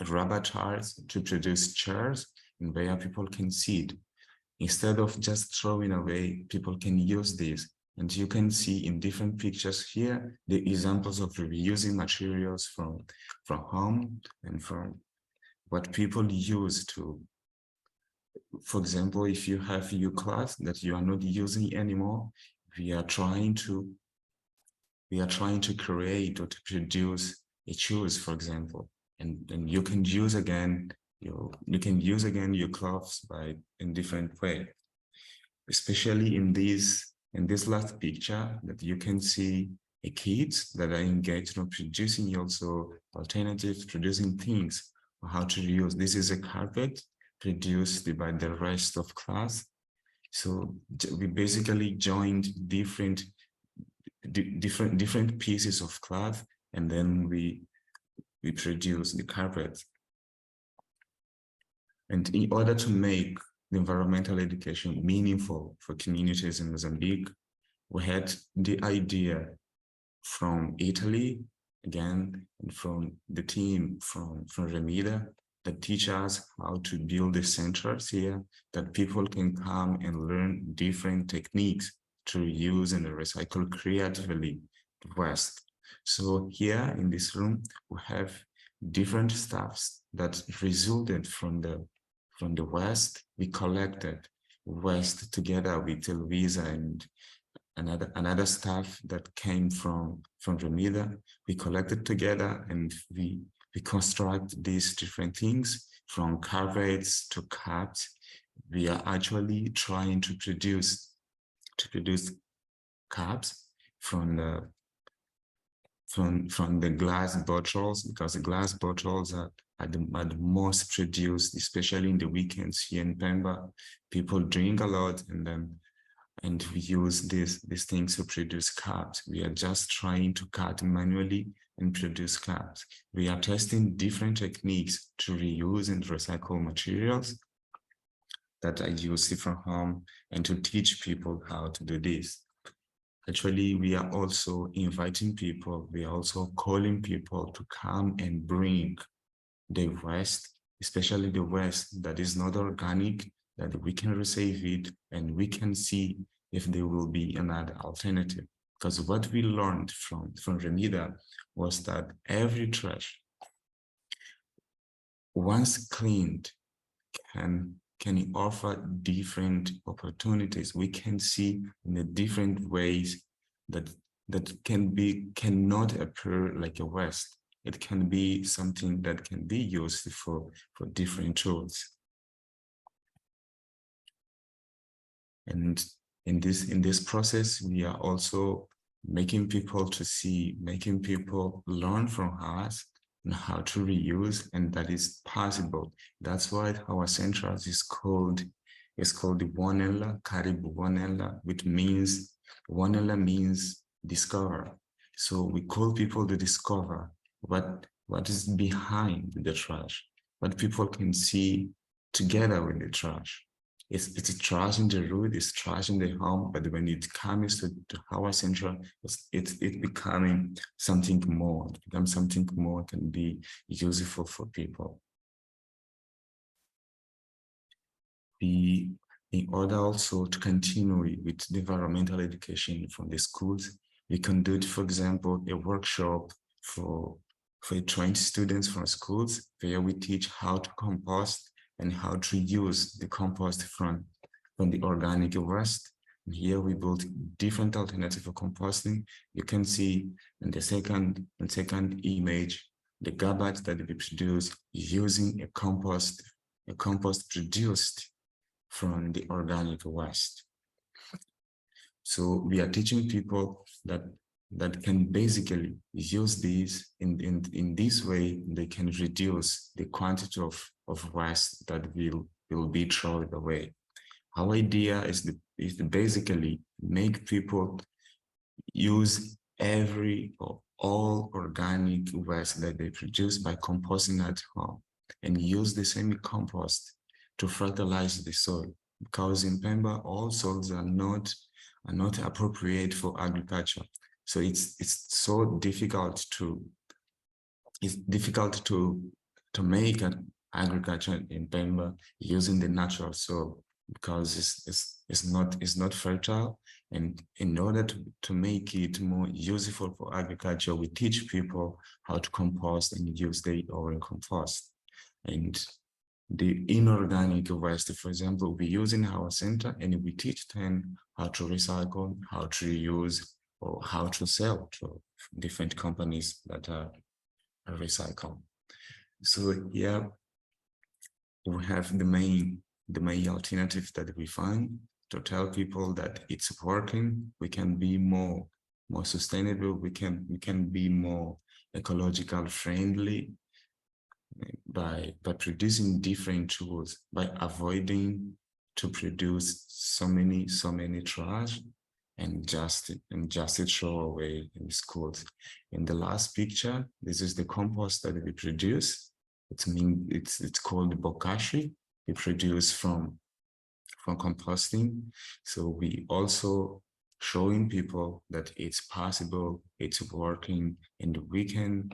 S4: rubber tires to produce chairs, and where people can sit. Instead of just throwing away, people can use this. And you can see in different pictures here the examples of reusing materials from home and from what people use to. For example, if you have your cloth that you are not using anymore, we are trying to create or to produce a shoes, for example, and you can use again your clothes in different way. Especially in this last picture, that you can see kids that are engaged in producing also alternatives, producing things on how to reuse. This is a carpet produced by the rest of class. So we basically joined different pieces of cloth, and then we produce the carpet. And in order to make the environmental education meaningful for communities in Mozambique, we had the idea from Italy, again, and from the team from Emilia, that teach us how to build the centers here, that people can come and learn different techniques to reuse and recycle creatively the waste. So here in this room, we have different stuffs that resulted from the waste. We collected waste together with Telvisa and another stuff that came from Remida. We collected together and we construct these different things, from carpets to cups. We are actually trying to produce cups from from the glass bottles, because the glass bottles are the most produced, especially in the weekends here in Pemba. People drink a lot, and we use these things to produce cups. We are just trying to cut manually and produce cups. We are testing different techniques to reuse and recycle materials that are used from home and to teach people how to do this. Actually, we are also inviting people, we are also calling people to come and bring the waste, especially the waste that is not organic, that we can receive it and we can see if there will be another alternative. Because what we learned from Remida was that every trash, once cleaned, can offer different opportunities. We can see in the different ways that cannot appear like a waste. It can be something that can be used for different tools. And in this process, we are also making people to see, making people learn from us and how to reuse, and that is possible. That's why our centers is called the Wanela, Karibu Wanela, which means, Wanela means discover. So we call people to discover what is behind the trash, what people can see together with the trash. It's trash in the road, it's trash in the home, but when it comes to our center, it's becoming something more. It becomes something more, can be useful for people. In order also to continue with the environmental education from the schools, we conduct, for example, a workshop for 20 students from schools, where we teach how to compost and how to use the compost from the organic waste. And here we built different alternatives for composting. You can see in the second image the garbage that we produce using a compost produced from the organic waste. So we are teaching people that can basically use these in this way. They can reduce the quantity of waste that will be thrown away. Our idea is to basically make people use every or all organic waste that they produce by composting at home, and use the semi-compost to fertilize the soil, because in Pemba all soils are not appropriate for agriculture. So it's so difficult to make an agriculture in Pemba using the natural soil, because it's not fertile. And in order to make it more useful for agriculture, we teach people how to compost and use the oil compost. And the inorganic waste, for example, we use in our center, and we teach them how to recycle, how to reuse, or how to sell to different companies that are recycled. So here we have the main alternative that we find to tell people that it's working. We can be more sustainable. We can be more ecological friendly by producing different tools, by avoiding to produce so many trash and just throw away in schools. In the last picture, this is the compost that we produce. It's called bokashi. We produce from composting. So we also showing people that it's possible, it's working, and we can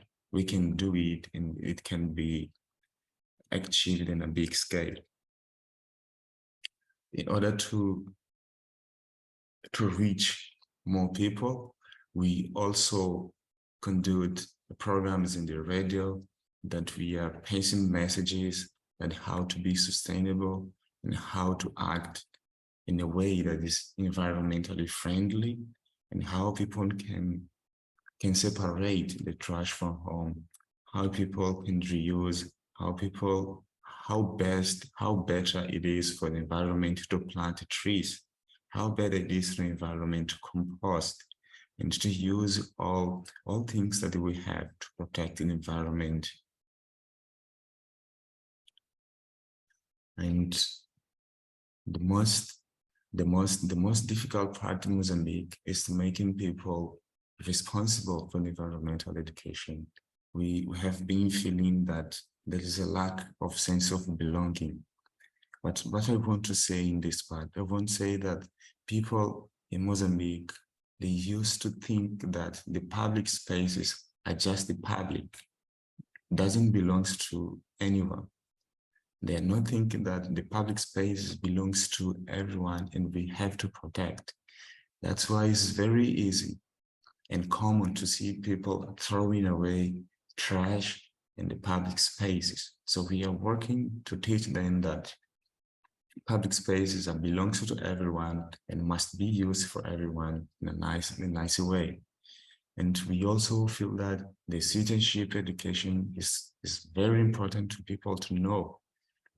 S4: do it, and it can be achieved in a big scale. In order to reach more people, we also conduct programs in the radio that we are passing messages on how to be sustainable and how to act in a way that is environmentally friendly, and how people can separate the trash from home, how people can reuse, how better it is for the environment to plant trees, how better it is for the environment to compost, and to use all things that we have to protect the environment. And the most difficult part in Mozambique is making people responsible for environmental education. We have been feeling that there is a lack of sense of belonging. But what I want to say in this part, I want to say that people in Mozambique, they used to think that the public spaces are just the public, doesn't belong to anyone. They are not thinking that the public space belongs to everyone and we have to protect. That's why it's very easy and common to see people throwing away trash in the public spaces. So we are working to teach them that public spaces are belongs to everyone and must be used for everyone in a nice way. And we also feel that the citizenship education is very important to people to know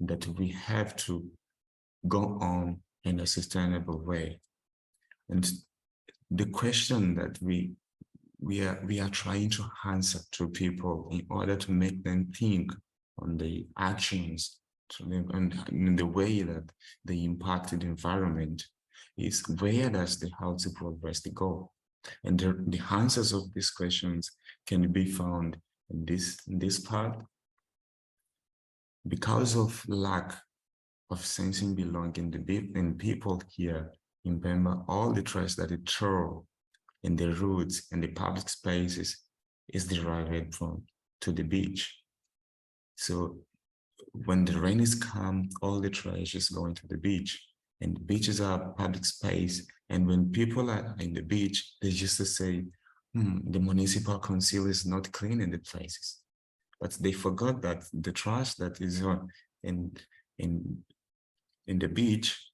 S4: that we have to go on in a sustainable way. And the question that we are trying to answer to people in order to make them think on the actions and in the way that they impact the environment is, where does the how to progress go? And the answers of these questions can be found in this part. Because of lack of sensing belonging in people here in Pemba, all the trash that they throw in the roads and the public spaces is derived to the beach. So when the rain is come, all the trash is going to the beach, and the beaches are public space. And when people are in the beach, they just say, the municipal council is not cleaning the places. But they forgot that the trash that is in the beach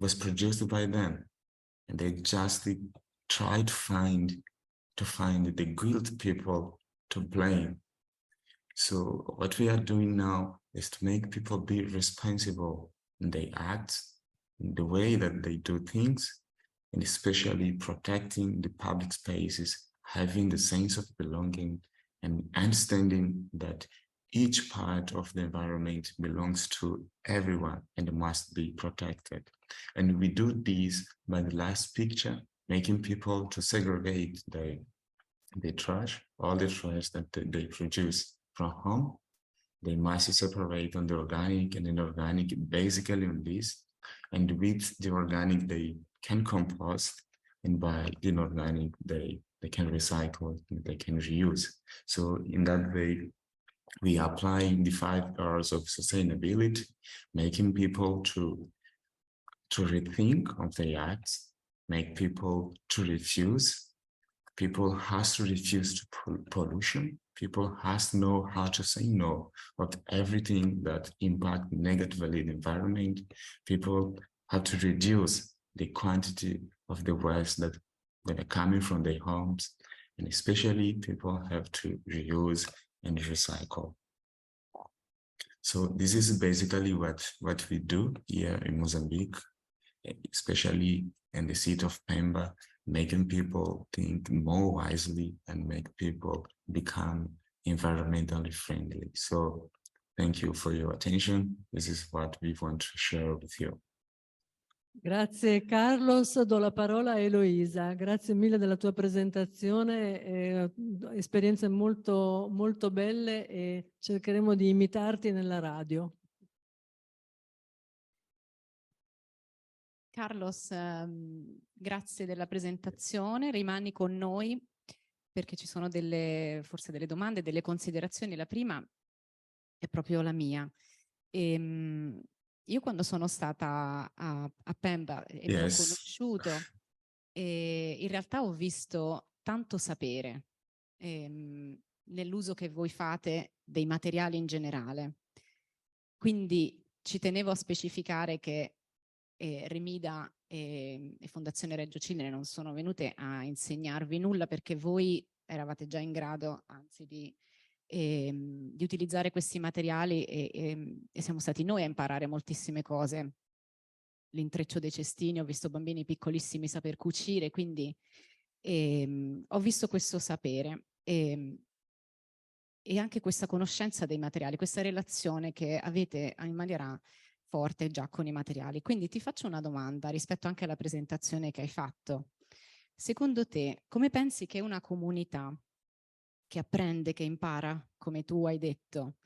S4: was produced by them, and they just try to find the guilty people to blame. So what we are doing now is to make people be responsible in their acts, in the way that they do things, and especially protecting the public spaces, having the sense of belonging, and understanding that each part of the environment belongs to everyone and must be protected. And we do this by the last picture, making people to segregate the trash, all the trash that they produce from home. They must separate on the organic and inorganic, basically on this. And with the organic, they can compost, and by the inorganic, they can recycle, they can reuse. So in that way, we are applying the 5 R's of sustainability, making people to rethink of their acts, make people to refuse. People has to refuse to pollution. People has to know how to say no of everything that impacts negatively the environment. People have to reduce the quantity of the waste that are coming from their homes. And especially people have to reuse and recycle. So this is basically what we do here in Mozambique, especially in the city of Pemba, making people think more wisely and make people become environmentally friendly. So thank you for your attention. This is what we want to share with you.
S1: Grazie Carlos, do la parola a Eloisa. Grazie mille della tua presentazione, esperienze molto, molto belle, e cercheremo di imitarti nella radio.
S5: Carlos, grazie della presentazione, rimani con noi perché ci sono forse delle domande, delle considerazioni. La prima è proprio la mia. Io quando sono stata a Pemba e vi ho conosciuto, in realtà ho visto tanto sapere nell'uso che voi fate dei materiali in generale. Quindi ci tenevo a specificare che Remida e Fondazione Reggio non sono venute a insegnarvi nulla, perché voi eravate già in grado, anzi, di utilizzare questi materiali, e siamo stati noi a imparare moltissime cose. L'intreccio dei cestini, ho visto bambini piccolissimi saper cucire, quindi Ho visto questo sapere e anche questa conoscenza dei materiali, questa relazione che avete in maniera forte già con i materiali. Quindi ti faccio una domanda rispetto anche alla presentazione che hai fatto. Secondo te, come pensi che una comunità che apprende, che impara, come tu hai detto,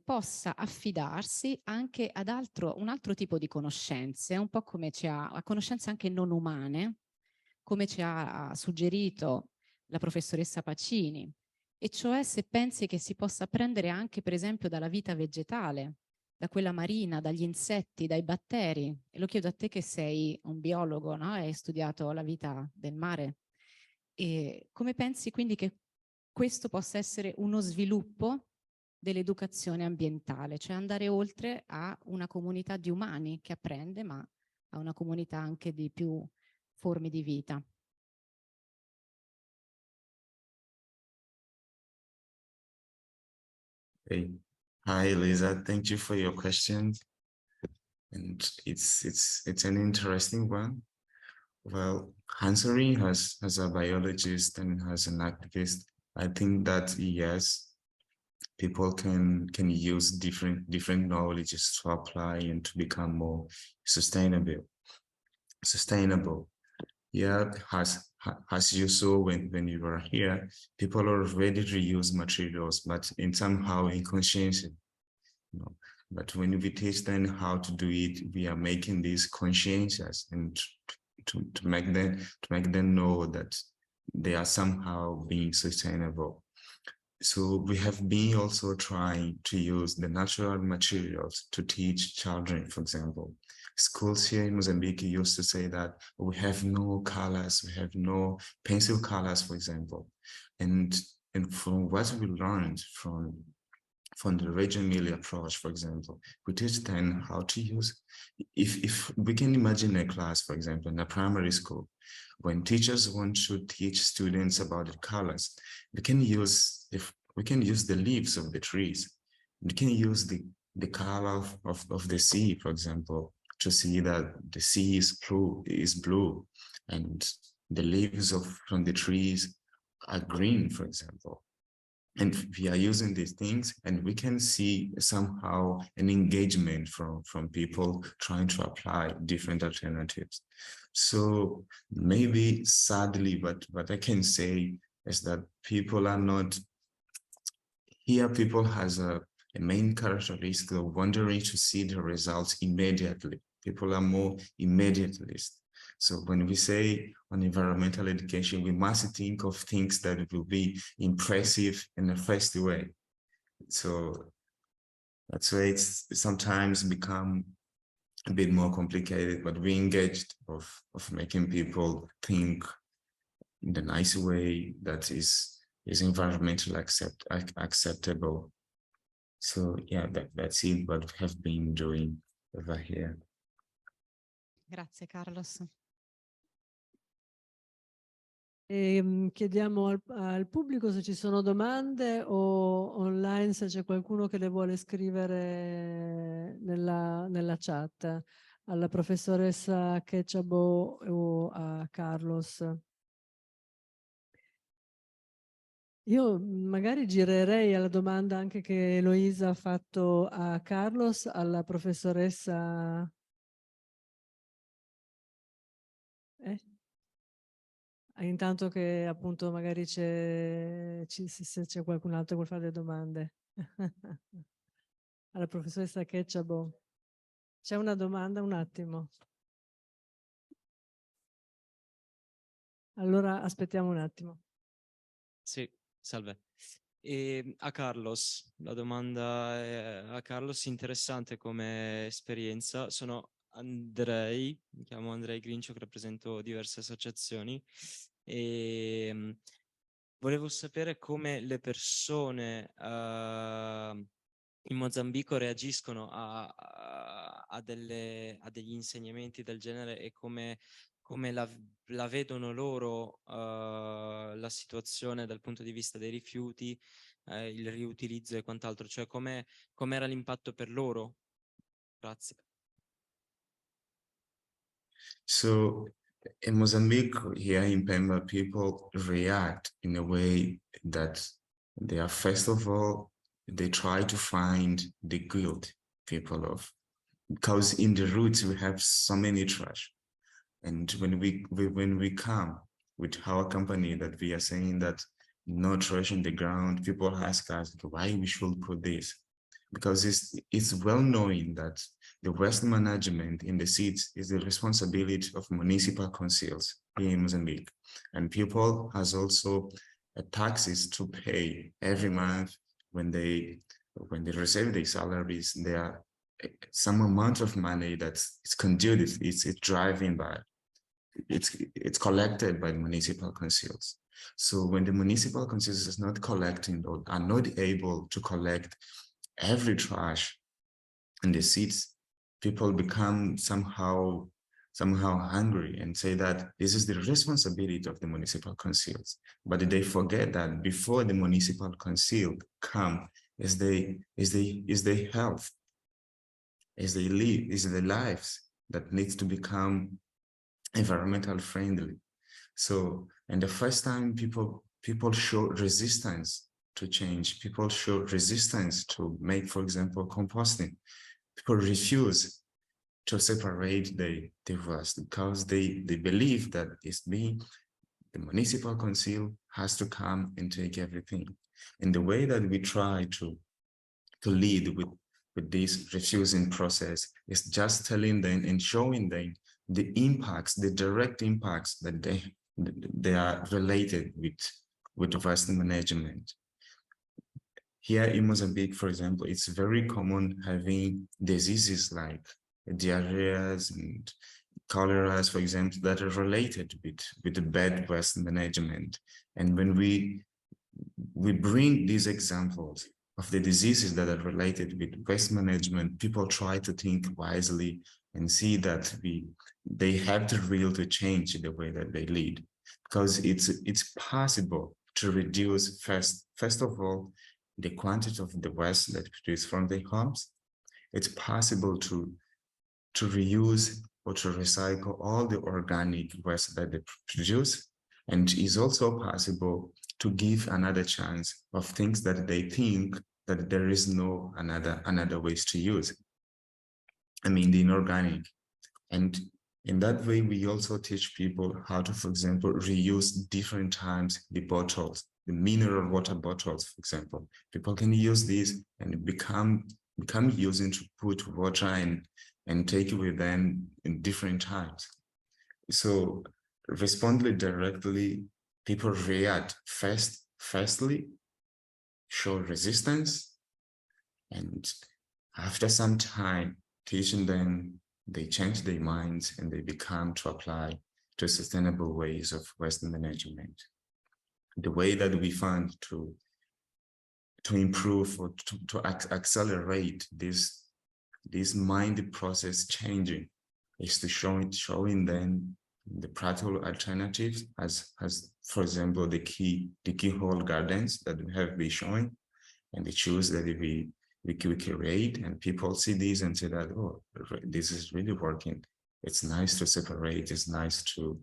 S5: possa affidarsi anche ad un altro tipo di conoscenze, un po' come a conoscenze anche non umane, come ci ha suggerito la professoressa Pacini, e cioè se pensi che si possa apprendere anche per esempio dalla vita vegetale, da quella marina, dagli insetti, dai batteri. E lo chiedo a te che sei un biologo, no? Hai studiato la vita del mare. E come pensi quindi che questo possa essere uno sviluppo dell'educazione ambientale, cioè andare oltre a una comunità di umani che apprende, ma a una comunità anche di più forme di vita?
S4: Hey. Hi, Lisa. Thank you for your question. And it's an interesting one. Well, answering as a biologist and as an activist, I think that yes, people can use different knowledges to apply and to become more sustainable. Yeah, as you saw when you were here, people already reuse materials, but somehow inconsciously, you know. But when we teach them how to do it, we are making these conscientious and to make them know that they are somehow being sustainable. So we have been also trying to use the natural materials to teach children, for example. Schools here in Mozambique used to say that we have no colors, we have no pencil colors, for example. And from what we learned from the Reggio Emilia approach, for example, we teach them how to use, if we can imagine a class, for example, in a primary school, when teachers want to teach students about the colors, we can use the leaves of the trees. We can use the color of the sea, for example, to see that the sea is blue, and the leaves from the trees are green, for example. And we are using these things, and we can see somehow an engagement from people trying to apply different alternatives. So maybe sadly, what I can say is that people are not here. People has a main characteristic of wanting to see the results immediately. People are more immediatalist. So when we say on environmental education, we must think of things that will be impressive in a first way. So that's why it's sometimes become a bit more complicated, but we engaged of making people think in the nice way that is environmentally acceptable. So yeah, that's it, what we have been doing over here.
S5: Grazie Carlos.
S1: Chiediamo al pubblico se ci sono domande o online se c'è qualcuno che le vuole scrivere nella chat, alla professoressa Ketchabaw o a Carlos. Io magari girerei alla domanda anche che Eloisa ha fatto a Carlos, alla professoressa. Intanto che appunto magari se c'è qualcun altro che vuole fare le domande. Alla professoressa Ketchabaw. C'è una domanda? Un attimo. Allora aspettiamo un attimo.
S6: Sì, salve. A Carlos, la domanda è a Carlos, interessante come esperienza. Sono Andrei, mi chiamo Andrei Grincio, che rappresento diverse associazioni e volevo sapere come le persone in Mozambico reagiscono a degli insegnamenti del genere e come la vedono loro la situazione dal punto di vista dei rifiuti, il riutilizzo e quant'altro, cioè com'era l'impatto per loro? Grazie.
S4: So In Mozambique, here in Pemba, people react in a way that they are, first of all, they try to find the good people of, because in the roots we have so many trash. And when we come with our company that we are saying that no trash in the ground, people ask us why we should put this. Because it's well known that the waste management in the cities is the responsibility of municipal councils here in Mozambique. And people has also taxes to pay every month when they receive their salaries. There are some amount of money that's conducted, it's driving by, it's collected by the municipal councils. So when the municipal councils is not collecting or are not able to collect every trash in the cities, people become somehow hungry and say that this is the responsibility of the municipal councils. But they forget that before the municipal council come is the health, is the lives that needs to become environmental friendly. So, and the first time people show resistance to change, people show resistance to make, for example, composting. People refuse to separate the waste because they believe that the municipal council has to come and take everything. And the way that we try to lead with this refusing process is just telling them and showing them the impacts, the direct impacts that they are related with waste management. Here in Mozambique, for example, it's very common having diseases like diarrheas and choleras, for example, that are related with the bad waste management. And when we bring these examples of the diseases that are related with waste management, people try to think wisely and see that they have the will to change the way that they lead, because it's possible to reduce first of all the quantity of the waste that produced from the homes. It's possible to reuse or to recycle all the organic waste that they produce, and it's also possible to give another chance of things that they think that there is no another ways to use. I mean, the inorganic. And in that way, we also teach people how to, for example, reuse different times the bottles, the mineral water bottles, for example. People can use these and become using to put water and take it with them in different times. So responding directly, people react firstly, show resistance, and after some time teaching them, they change their minds and they become to apply to sustainable ways of waste management. The way that we found to improve or to accelerate this mind process changing is to showing them the practical alternatives as for example the keyhole gardens that we have been showing, and the choose that we curate, and people see these and say that, oh, this is really working. It's nice to separate, it's nice to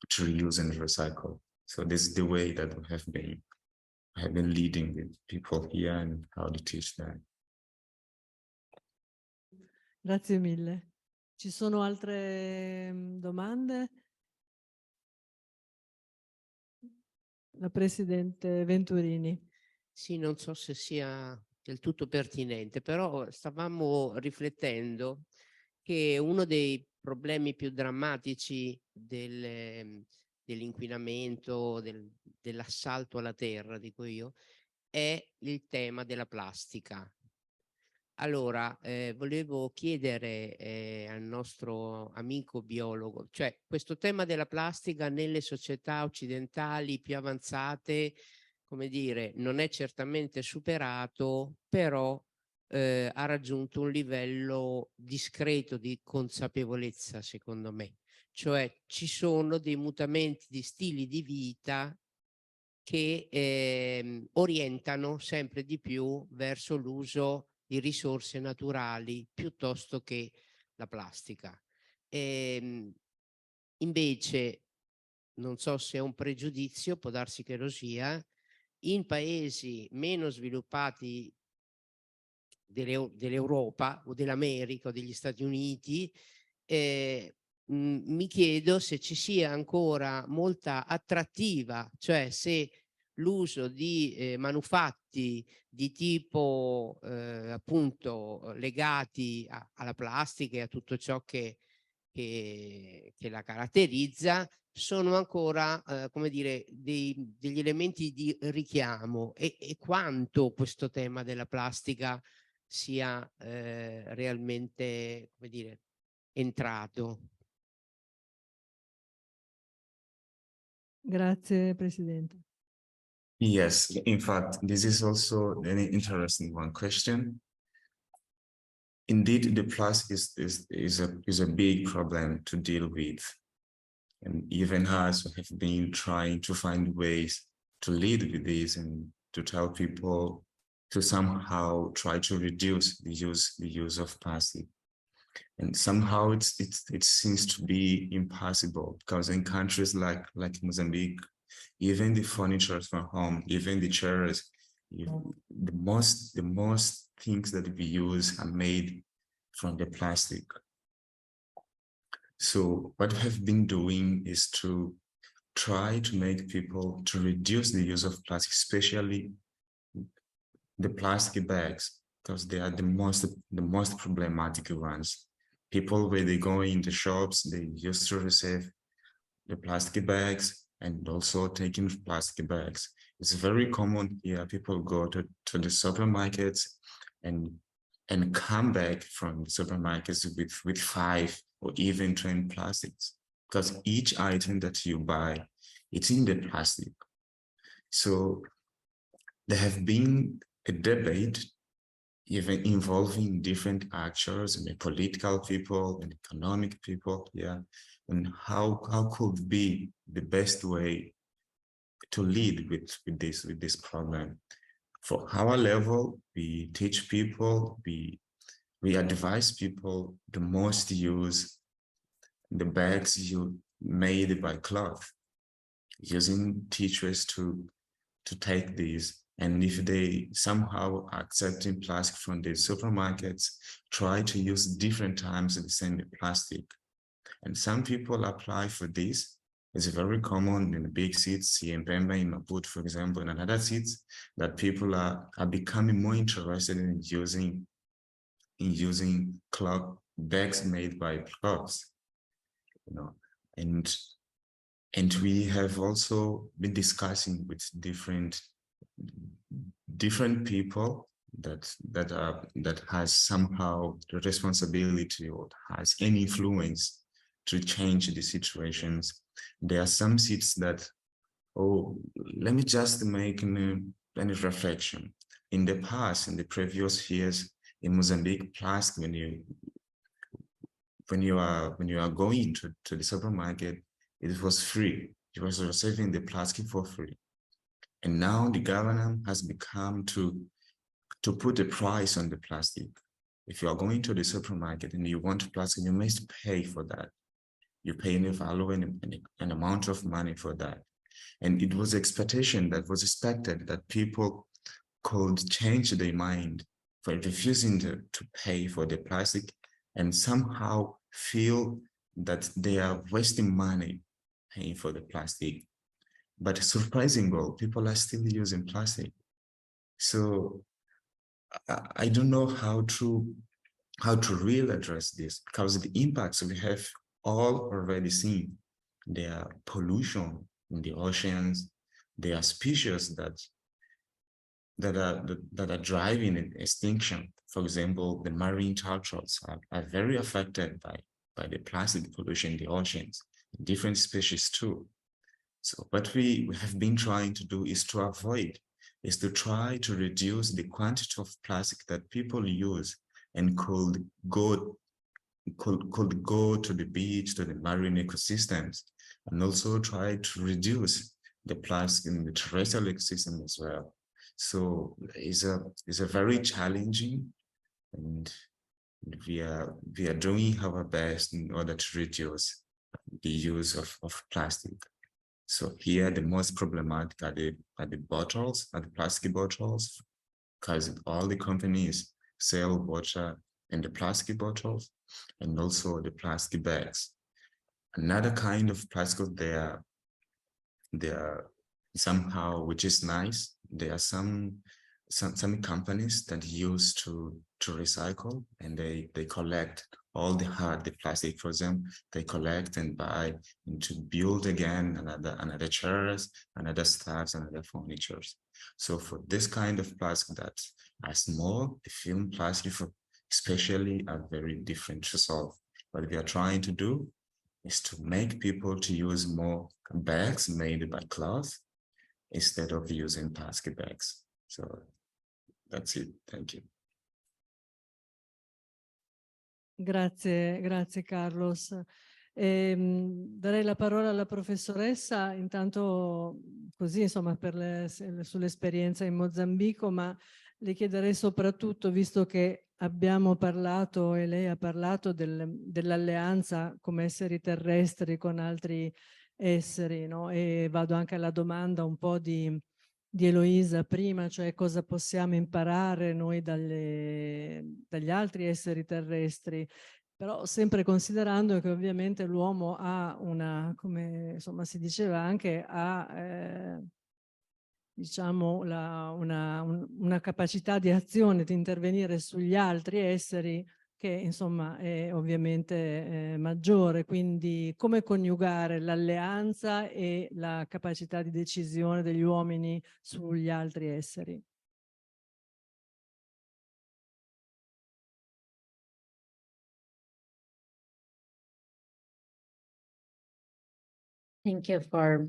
S4: reuse and recycle. So this is the way that we have been leading with people here and how to teach them.
S1: Grazie mille. Ci sono altre domande? La Presidente Venturini.
S2: Sì, non so se sia del tutto pertinente, però stavamo riflettendo che uno dei problemi più drammatici dell'inquinamento, dell'assalto alla terra, dico io, è il tema della plastica. Allora, volevo chiedere al nostro amico biologo, cioè questo tema della plastica nelle società occidentali più avanzate, come dire, non è certamente superato, però ha raggiunto un livello discreto di consapevolezza, secondo me. Cioè ci sono dei mutamenti di stili di vita che orientano sempre di più verso l'uso di risorse naturali piuttosto che la plastica. Invece, non so se è un pregiudizio, può darsi che lo sia, in paesi meno sviluppati dell'Europa o dell'America o degli Stati Uniti, mi chiedo se ci sia ancora molta attrattiva, cioè se l'uso di manufatti di tipo appunto legati alla plastica e a tutto ciò che la caratterizza sono ancora come dire degli elementi di richiamo, e quanto questo tema della plastica sia realmente, come dire, entrato.
S1: Grazie Presidente.
S4: Yes, in fact, this is also an interesting one question. Indeed, the plastic is a big problem to deal with. And even us have been trying to find ways to lead with this and to tell people to somehow try to reduce the use of plastic. And somehow it seems to be impossible, because in countries like Mozambique, even the furniture from home, even the chairs, the most things that we use are made from the plastic. So what we have been doing is to try to make people to reduce the use of plastic, especially the plastic bags, because they are the most problematic ones. People, when they go in the shops, they used to receive the plastic bags and also taking plastic bags. It's very common here. People go to the supermarkets and come back from the supermarkets with 5 or even 10 plastics, because each item that you buy, it's in the plastic. So there have been a debate even involving different actors and political people and economic people, yeah, and how could be the best way to lead with this problem. For our level, we teach people, we advise people to most use the bags made by cloth, using teachers to take these. And if they somehow accepting plastic from the supermarkets, try to use different times the same plastic. And some people apply for this. It's very common in the big cities, here in Pemba, in Maputo, for example, and other cities, that people are becoming more interested in using cloth bags made by cloths, you know. And we have also been discussing with different people that has somehow the responsibility or has any influence to change the situations. There are some seats that, oh, let me just make a reflection. In the past, in the previous years, in Mozambique, plastic, when you are going to the supermarket, it was free. You was receiving the plastic for free. And now the government has become to put a price on the plastic. If you are going to the supermarket and you want plastic, you must pay for that. You pay a value and an amount of money for that. And it was expectation that was expected that people could change their mind for refusing to pay for the plastic and somehow feel that they are wasting money paying for the plastic. But surprisingly, people are still using plastic. So I don't know how to really address this, because the impacts we have all already seen. There are pollution in the oceans. There are species that are driving extinction. For example, the marine turtles are very affected by the plastic pollution in the oceans. Different species too. So what we have been trying to do is to try to reduce the quantity of plastic that people use, and could go to the beach, to the marine ecosystems, and also try to reduce the plastic in the terrestrial ecosystem as well. So it's a very challenging, and we are doing our best in order to reduce the use of plastic. So here the most problematic are the bottles, are the plastic bottles, because all the companies sell water in the plastic bottles and also the plastic bags. Another kind of plastic, they are somehow, which is nice. There are some companies that use to recycle, and they collect all the plastic for them. They collect and buy and to build again another chairs, another stuffs, another furnitures. So for this kind of plastic that are small, the film plastic especially are very different to solve. What we are trying to do is to make people to use more bags made by cloth instead of using plastic bags. So that's it. Thank you.
S1: Grazie Carlos. Darei la parola alla professoressa, intanto così insomma sull'esperienza in Mozambico, ma le chiederei soprattutto, visto che abbiamo parlato e lei ha parlato dell'alleanza come esseri terrestri con altri esseri, no? E vado anche alla domanda un po' di Eloisa prima, cioè cosa possiamo imparare noi dagli altri esseri terrestri, però sempre considerando che ovviamente l'uomo ha come insomma si diceva anche, ha diciamo una capacità di azione, di intervenire sugli altri esseri che insomma è ovviamente maggiore, quindi come coniugare l'alleanza e la capacità di decisione degli uomini sugli altri esseri.
S3: Thank you for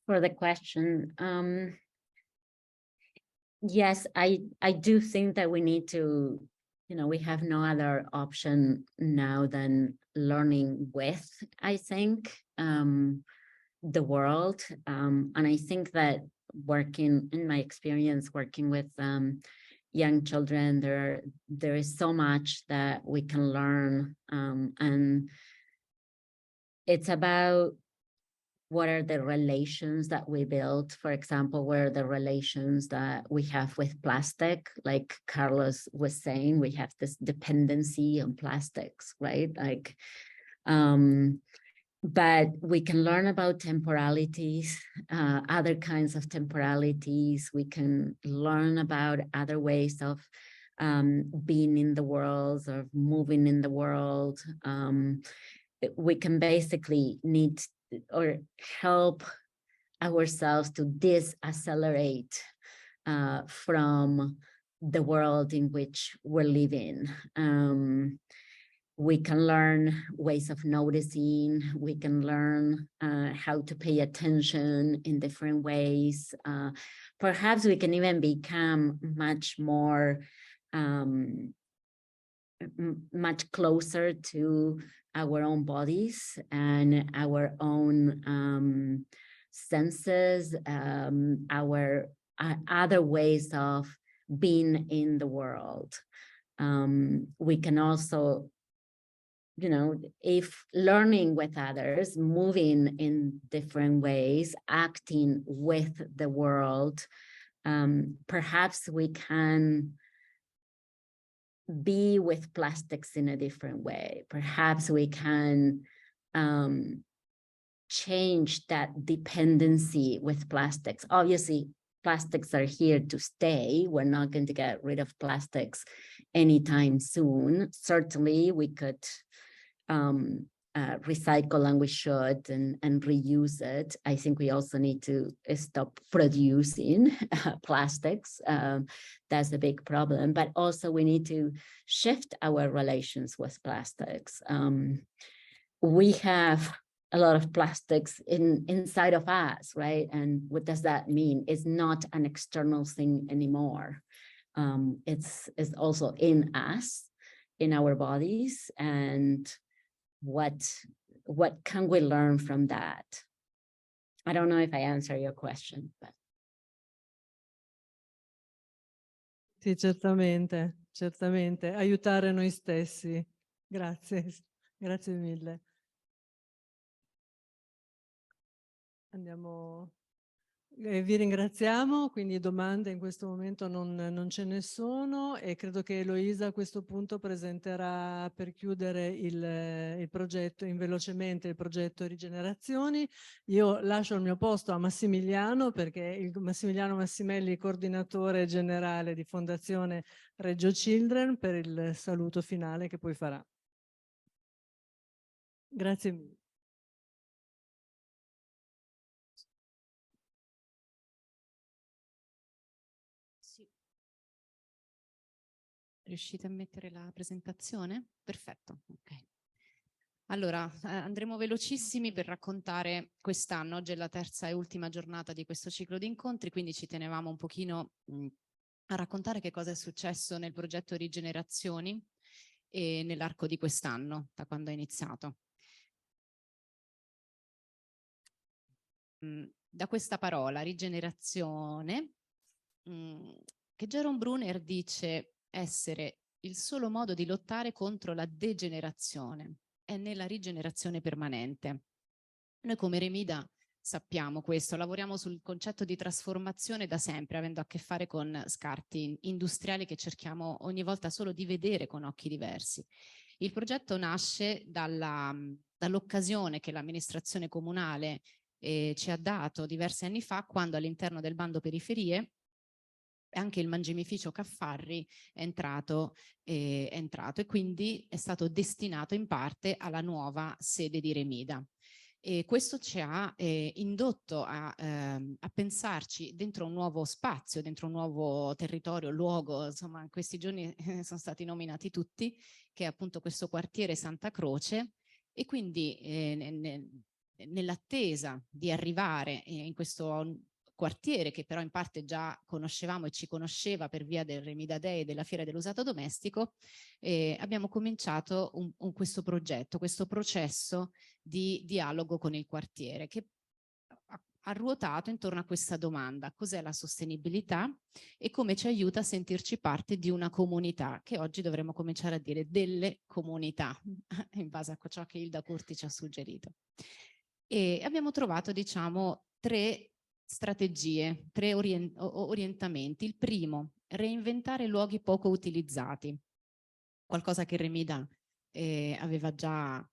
S3: the question. Yes, I do think that we need to, we have no other option now than learning with, I think, the world. And I think that in my experience working with young children, there is so much that we can learn. And it's about what are the relations that we build? For example, what are the relations that we have with plastic? Like Carlos was saying, we have this dependency on plastics, right? Like, but we can learn about temporalities, other kinds of temporalities. We can learn about other ways of being in the world or moving in the world. We can basically or help ourselves to disaccelerate from the world in which we're living. We can learn ways of noticing. We can learn how to pay attention in different ways. Perhaps we can even become much more, much closer to our own bodies and our own senses, our other ways of being in the world. We can also, if learning with others, moving in different ways, acting with the world, perhaps we can be with plastics in a different way. Perhaps we can change that dependency with plastics. Obviously, plastics are here to stay. We're not going to get rid of plastics anytime soon. Certainly, we could recycle, and we should, and reuse it. I think we also need to stop producing plastics. That's a big problem, but also we need to shift our relations with plastics. We have a lot of plastics inside of us, right? And what does that mean? It's not an external thing anymore. It's also in us, in our bodies, and what can we learn from that? I don't know if I answer your question, but.
S1: Sì, certamente. Aiutare noi stessi. Grazie mille. Andiamo. Vi ringraziamo, quindi domande in questo momento non ce ne sono e credo che Eloisa a questo punto presenterà per chiudere il progetto, velocemente il progetto Rigenerazioni. Io lascio il mio posto a Massimiliano perché Massimiliano Massimelli, coordinatore generale di Fondazione Reggio Children, per il saluto finale che poi farà. Grazie mille.
S5: Riuscite a mettere la presentazione? Perfetto, ok. Allora, andremo velocissimi per raccontare quest'anno. Oggi è la terza e ultima giornata di questo ciclo di incontri, quindi ci tenevamo un pochino a raccontare che cosa è successo nel progetto Rigenerazioni e nell'arco di quest'anno, da quando è iniziato. Da questa parola, rigenerazione, che Jerome Bruner dice essere il solo modo di lottare contro la degenerazione, è nella rigenerazione permanente. Noi come Remida sappiamo questo, lavoriamo sul concetto di trasformazione da sempre, avendo a che fare con scarti industriali che cerchiamo ogni volta solo di vedere con occhi diversi. Il progetto nasce dall'occasione che l'amministrazione comunale ci ha dato diversi anni fa, quando all'interno del bando periferie anche il mangimificio Caffarri è entrato e quindi è stato destinato in parte alla nuova sede di Remida. E questo ci ha indotto a pensarci dentro un nuovo spazio, dentro un nuovo territorio, luogo, insomma in questi giorni sono stati nominati tutti, che è appunto questo quartiere Santa Croce, e quindi nell'attesa di arrivare in questo quartiere, che però in parte già conoscevamo e ci conosceva per via del Remida Day e della fiera dell'usato domestico, abbiamo cominciato questo progetto, questo processo di dialogo con il quartiere, che ha ruotato intorno a questa domanda: cos'è la sostenibilità e come ci aiuta a sentirci parte di una comunità, che oggi dovremmo cominciare a dire delle comunità, in base a ciò che Hilda Curti ci ha suggerito. E abbiamo trovato, diciamo, tre strategie, tre orientamenti. Il primo, reinventare luoghi poco utilizzati, qualcosa che Remida aveva già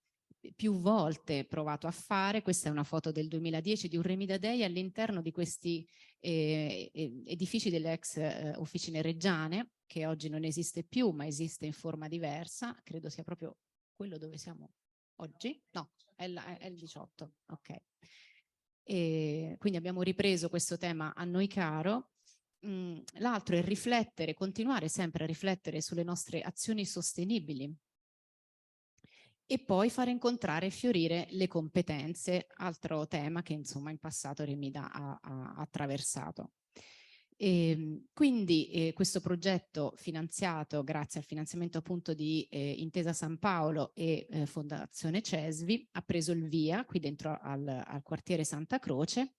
S5: più volte provato a fare. Questa è una foto del 2010 di un Remida Day all'interno di questi edifici delle ex officine reggiane, che oggi non esiste più, ma esiste in forma diversa. Credo sia proprio quello dove siamo oggi. No, è il 18, ok. E quindi abbiamo ripreso questo tema a noi caro. L'altro è riflettere, continuare sempre a riflettere sulle nostre azioni sostenibili e poi fare incontrare e fiorire le competenze, altro tema che insomma in passato Remida ha attraversato. Quindi questo progetto, finanziato grazie al finanziamento appunto di Intesa San Paolo e Fondazione CESVI, ha preso il via qui dentro al quartiere Santa Croce,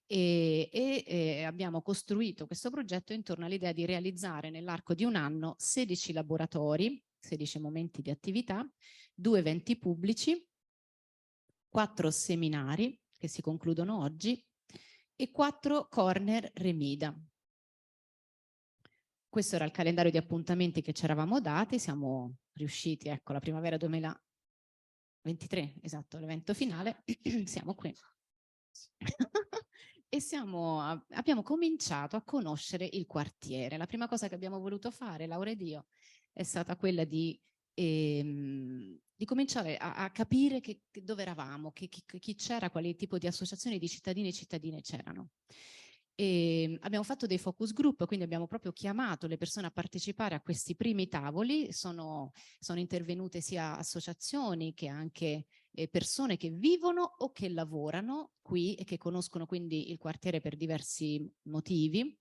S5: e abbiamo costruito questo progetto intorno all'idea di realizzare nell'arco di un anno 16 laboratori, 16 momenti di attività, 2 eventi pubblici, 4 seminari che si concludono oggi e 4 corner Remida. Questo era il calendario di appuntamenti che ci eravamo dati, siamo riusciti, ecco, la primavera 2023, esatto, l'evento finale, siamo qui. E abbiamo cominciato a conoscere il quartiere. La prima cosa che abbiamo voluto fare, Laura ed io, è stata quella di cominciare a capire dove eravamo, chi c'era, quali tipo di associazioni di cittadini e cittadine c'erano. Abbiamo fatto dei focus group, quindi abbiamo proprio chiamato le persone a partecipare a questi primi tavoli. Sono intervenute sia associazioni che anche persone che vivono o che lavorano qui e che conoscono quindi il quartiere per diversi motivi.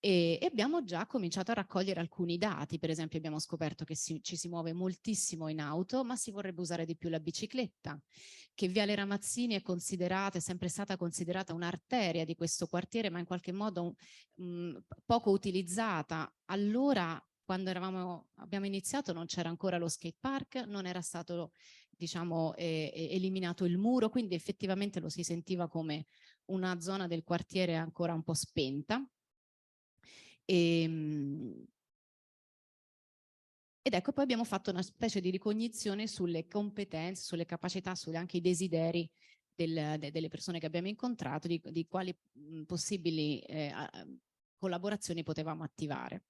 S5: E abbiamo già cominciato a raccogliere alcuni dati. Per esempio abbiamo scoperto che ci si muove moltissimo in auto, ma si vorrebbe usare di più la bicicletta, che Viale Ramazzini è sempre stata considerata un'arteria di questo quartiere, ma in qualche modo poco utilizzata. Allora, quando abbiamo iniziato, non c'era ancora lo skate park, non era stato diciamo, eliminato il muro, quindi effettivamente lo si sentiva come una zona del quartiere ancora un po' spenta. Ed ecco, poi abbiamo fatto una specie di ricognizione sulle competenze, sulle capacità, anche i desideri delle persone che abbiamo incontrato, di quali possibili collaborazioni potevamo attivare.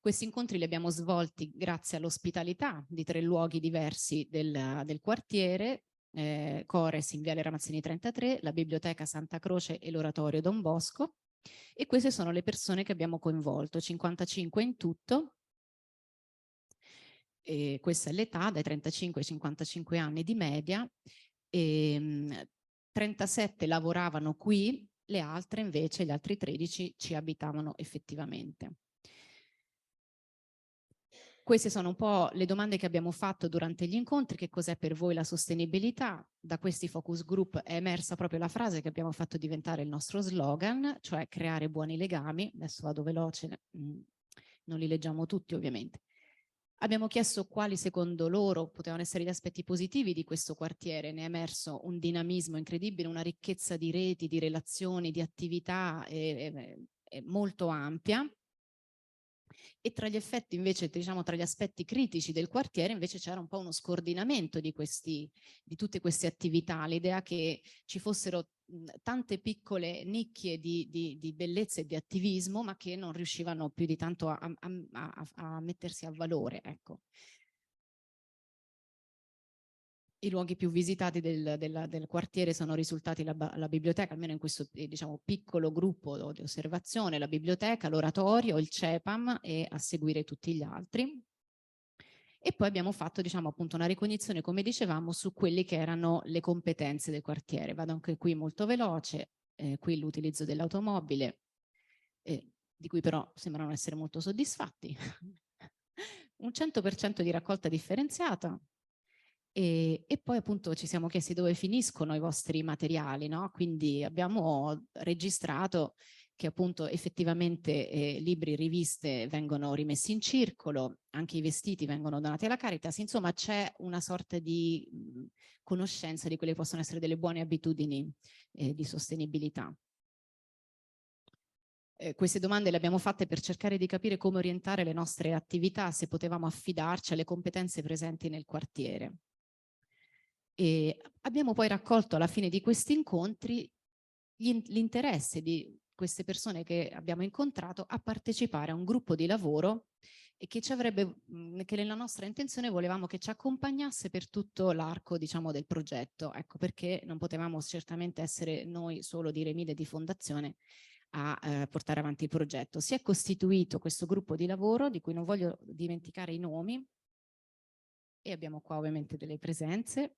S5: Questi incontri li abbiamo svolti grazie all'ospitalità di 3 luoghi diversi del quartiere, Cores in Viale Ramazzini 33, la Biblioteca Santa Croce e l'Oratorio Don Bosco, e queste sono le persone che abbiamo coinvolto, 55 in tutto. E questa è l'età, dai 35 ai 55 anni di media, 37 lavoravano qui, le altre invece, gli altri 13 ci abitavano effettivamente. Queste sono un po' le domande che abbiamo fatto durante gli incontri. Che cos'è per voi la sostenibilità? Da questi focus group è emersa proprio la frase che abbiamo fatto diventare il nostro slogan, cioè creare buoni legami. Adesso vado veloce, non li leggiamo tutti ovviamente. Abbiamo chiesto quali secondo loro potevano essere gli aspetti positivi di questo quartiere. Ne è emerso un dinamismo incredibile, una ricchezza di reti, di relazioni, di attività molto ampia. E tra gli effetti invece, diciamo, tra gli aspetti critici del quartiere invece c'era un po' uno scordinamento di tutte queste attività, l'idea che ci fossero tante piccole nicchie di bellezza e di attivismo, ma che non riuscivano più di tanto a mettersi a valore, ecco. I luoghi più visitati del quartiere sono risultati la biblioteca, almeno in questo diciamo, piccolo gruppo di osservazione, la biblioteca, l'oratorio, il CEPAM e a seguire tutti gli altri. E poi abbiamo fatto diciamo, appunto, una ricognizione, come dicevamo, su quelle che erano le competenze del quartiere. Vado anche qui molto veloce, qui l'utilizzo dell'automobile, di cui però sembrano essere molto soddisfatti. Un 100% di raccolta differenziata. E poi appunto ci siamo chiesti dove finiscono i vostri materiali, no? Quindi abbiamo registrato che appunto effettivamente libri e riviste vengono rimessi in circolo, anche i vestiti vengono donati alla Caritas, insomma c'è una sorta di conoscenza di quelle che possono essere delle buone abitudini di sostenibilità. Queste domande le abbiamo fatte per cercare di capire come orientare le nostre attività, se potevamo affidarci alle competenze presenti nel quartiere. E abbiamo poi raccolto alla fine di questi incontri l'interesse di queste persone che abbiamo incontrato a partecipare a un gruppo di lavoro e che che nella nostra intenzione volevamo che ci accompagnasse per tutto l'arco, diciamo, del progetto. Ecco perché non potevamo certamente essere noi solo di Remide di Fondazione a portare avanti il progetto. Si è costituito questo gruppo di lavoro, di cui non voglio dimenticare i nomi, e abbiamo qua ovviamente delle presenze.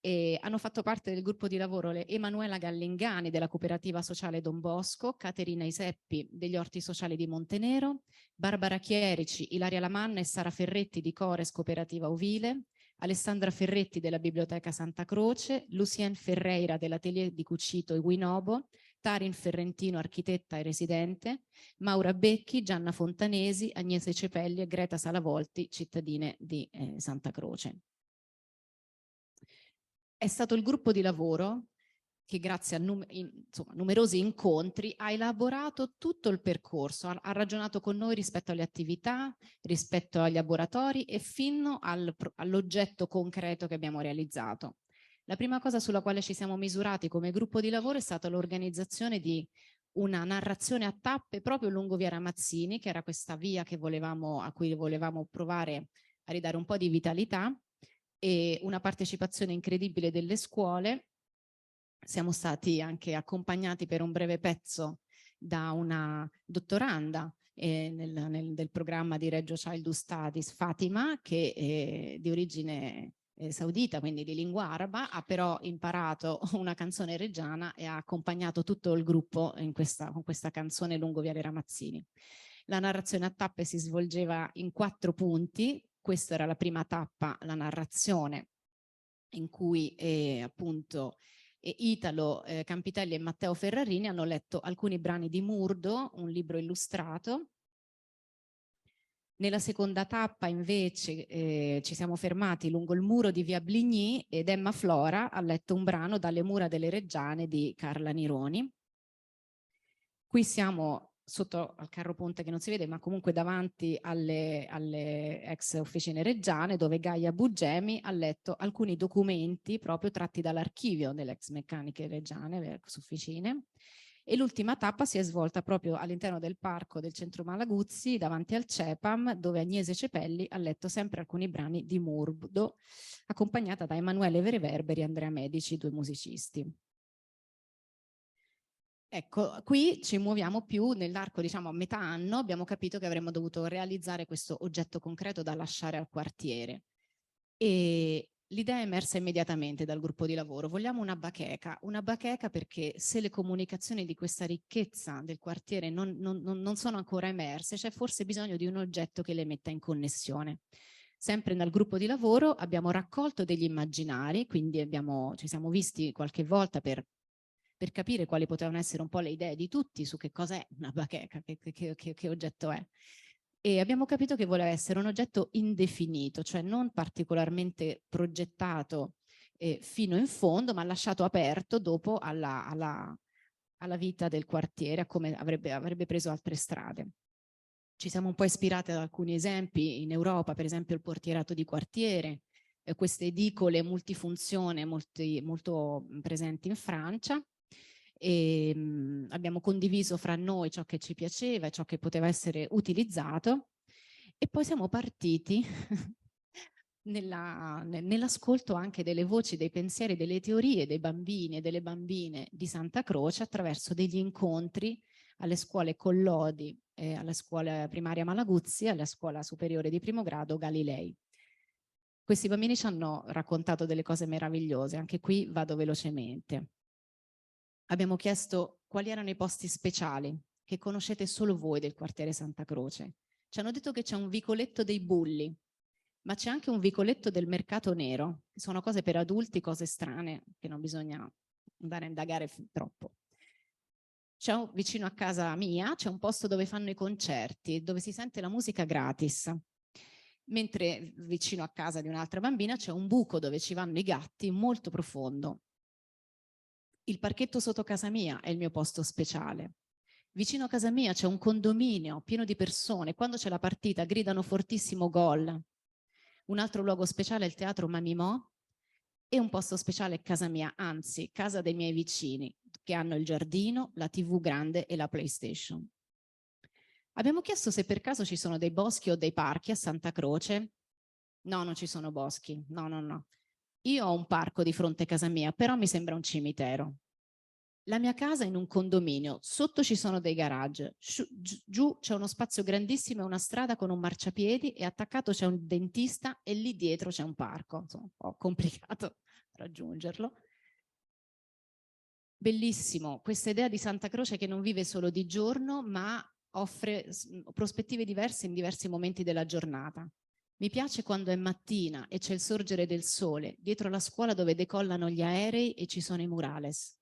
S5: E hanno fatto parte del gruppo di lavoro Emanuela Gallingani della cooperativa sociale Don Bosco, Caterina Iseppi degli orti sociali di Montenero, Barbara Chierici, Ilaria Lamanna e Sara Ferretti di Cores Cooperativa Ovile, Alessandra Ferretti della Biblioteca Santa Croce, Lucien Ferreira dell'Atelier di Cucito e Guinobo, Tarin Ferrentino, architetta e residente, Maura Becchi, Gianna Fontanesi, Agnese Cepelli e Greta Salavolti, cittadine di Santa Croce. È stato il gruppo di lavoro che grazie a numerosi incontri ha elaborato tutto il percorso, ha ragionato con noi rispetto alle attività, rispetto agli laboratori e fino all'oggetto concreto che abbiamo realizzato. La prima cosa sulla quale ci siamo misurati come gruppo di lavoro è stata l'organizzazione di una narrazione a tappe proprio lungo via Ramazzini, che era questa via che a cui volevamo provare a ridare un po' di vitalità, e una partecipazione incredibile delle scuole. Siamo stati anche accompagnati per un breve pezzo da una dottoranda del programma di Reggio Childhood Studies, Fatima, che è di origine saudita, quindi di lingua araba, ha però imparato una canzone reggiana e ha accompagnato tutto il gruppo con questa canzone lungo Viale Ramazzini. La narrazione a tappe si svolgeva in 4 punti. Questa era la prima tappa, la narrazione, in cui appunto Italo Campitelli e Matteo Ferrarini hanno letto alcuni brani di Murdo, un libro illustrato. Nella seconda tappa invece ci siamo fermati lungo il muro di via Bligny ed Emma Flora ha letto un brano dalle mura delle Reggiane di Carla Nironi. Qui siamo sotto al carro ponte che non si vede, ma comunque davanti alle ex officine reggiane, dove Gaia Buggemi ha letto alcuni documenti proprio tratti dall'archivio delle ex meccaniche reggiane, le ex officine. E l'ultima tappa si è svolta proprio all'interno del parco del centro Malaguzzi, davanti al CEPAM, dove Agnese Cepelli ha letto sempre alcuni brani di Murdo, accompagnata da Emanuele Reverberi e Andrea Medici, 2 musicisti. Ecco, qui ci muoviamo più nell'arco, diciamo, a metà anno, abbiamo capito che avremmo dovuto realizzare questo oggetto concreto da lasciare al quartiere. E l'idea è emersa immediatamente dal gruppo di lavoro. Vogliamo una bacheca perché se le comunicazioni di questa ricchezza del quartiere non sono ancora emerse, c'è forse bisogno di un oggetto che le metta in connessione. Sempre dal gruppo di lavoro abbiamo raccolto degli immaginari, quindi ci siamo visti qualche volta per capire quali potevano essere un po' le idee di tutti su che cosa è una bacheca, che oggetto è. E abbiamo capito che voleva essere un oggetto indefinito, cioè non particolarmente progettato fino in fondo, ma lasciato aperto dopo alla vita del quartiere, a come avrebbe preso altre strade. Ci siamo un po' ispirati ad alcuni esempi in Europa, per esempio il portierato di quartiere, queste edicole multifunzione molto presenti in Francia. E abbiamo condiviso fra noi ciò che ci piaceva e ciò che poteva essere utilizzato e poi siamo partiti nell'ascolto anche delle voci, dei pensieri, delle teorie dei bambini e delle bambine di Santa Croce attraverso degli incontri alle scuole Collodi, alla scuola primaria Malaguzzi e alla scuola superiore di primo grado Galilei. Questi bambini ci hanno raccontato delle cose meravigliose, anche qui vado velocemente. Abbiamo chiesto quali erano i posti speciali che conoscete solo voi del quartiere Santa Croce. Ci hanno detto che c'è un vicoletto dei bulli, ma c'è anche un vicoletto del mercato nero, che sono cose per adulti, cose strane, che non bisogna andare a indagare troppo. Vicino a casa mia c'è un posto dove fanno i concerti, dove si sente la musica gratis. Mentre vicino a casa di un'altra bambina c'è un buco dove ci vanno i gatti molto profondo. Il parchetto sotto casa mia è il mio posto speciale. Vicino a casa mia c'è un condominio pieno di persone. Quando c'è la partita gridano fortissimo gol. Un altro luogo speciale è il teatro Mamimò e un posto speciale è casa mia, anzi casa dei miei vicini, che hanno il giardino, la TV grande e la PlayStation. Abbiamo chiesto se per caso ci sono dei boschi o dei parchi a Santa Croce. No, non ci sono boschi. No. Io ho un parco di fronte a casa mia, però mi sembra un cimitero. La mia casa è in un condominio, sotto ci sono dei garage, giù c'è uno spazio grandissimo e una strada con un marciapiedi e attaccato c'è un dentista e lì dietro c'è un parco. Insomma, un po' complicato raggiungerlo. Bellissimo, questa idea di Santa Croce che non vive solo di giorno, ma offre prospettive diverse in diversi momenti della giornata. Mi piace quando è mattina e c'è il sorgere del sole, dietro la scuola dove decollano gli aerei e ci sono i murales.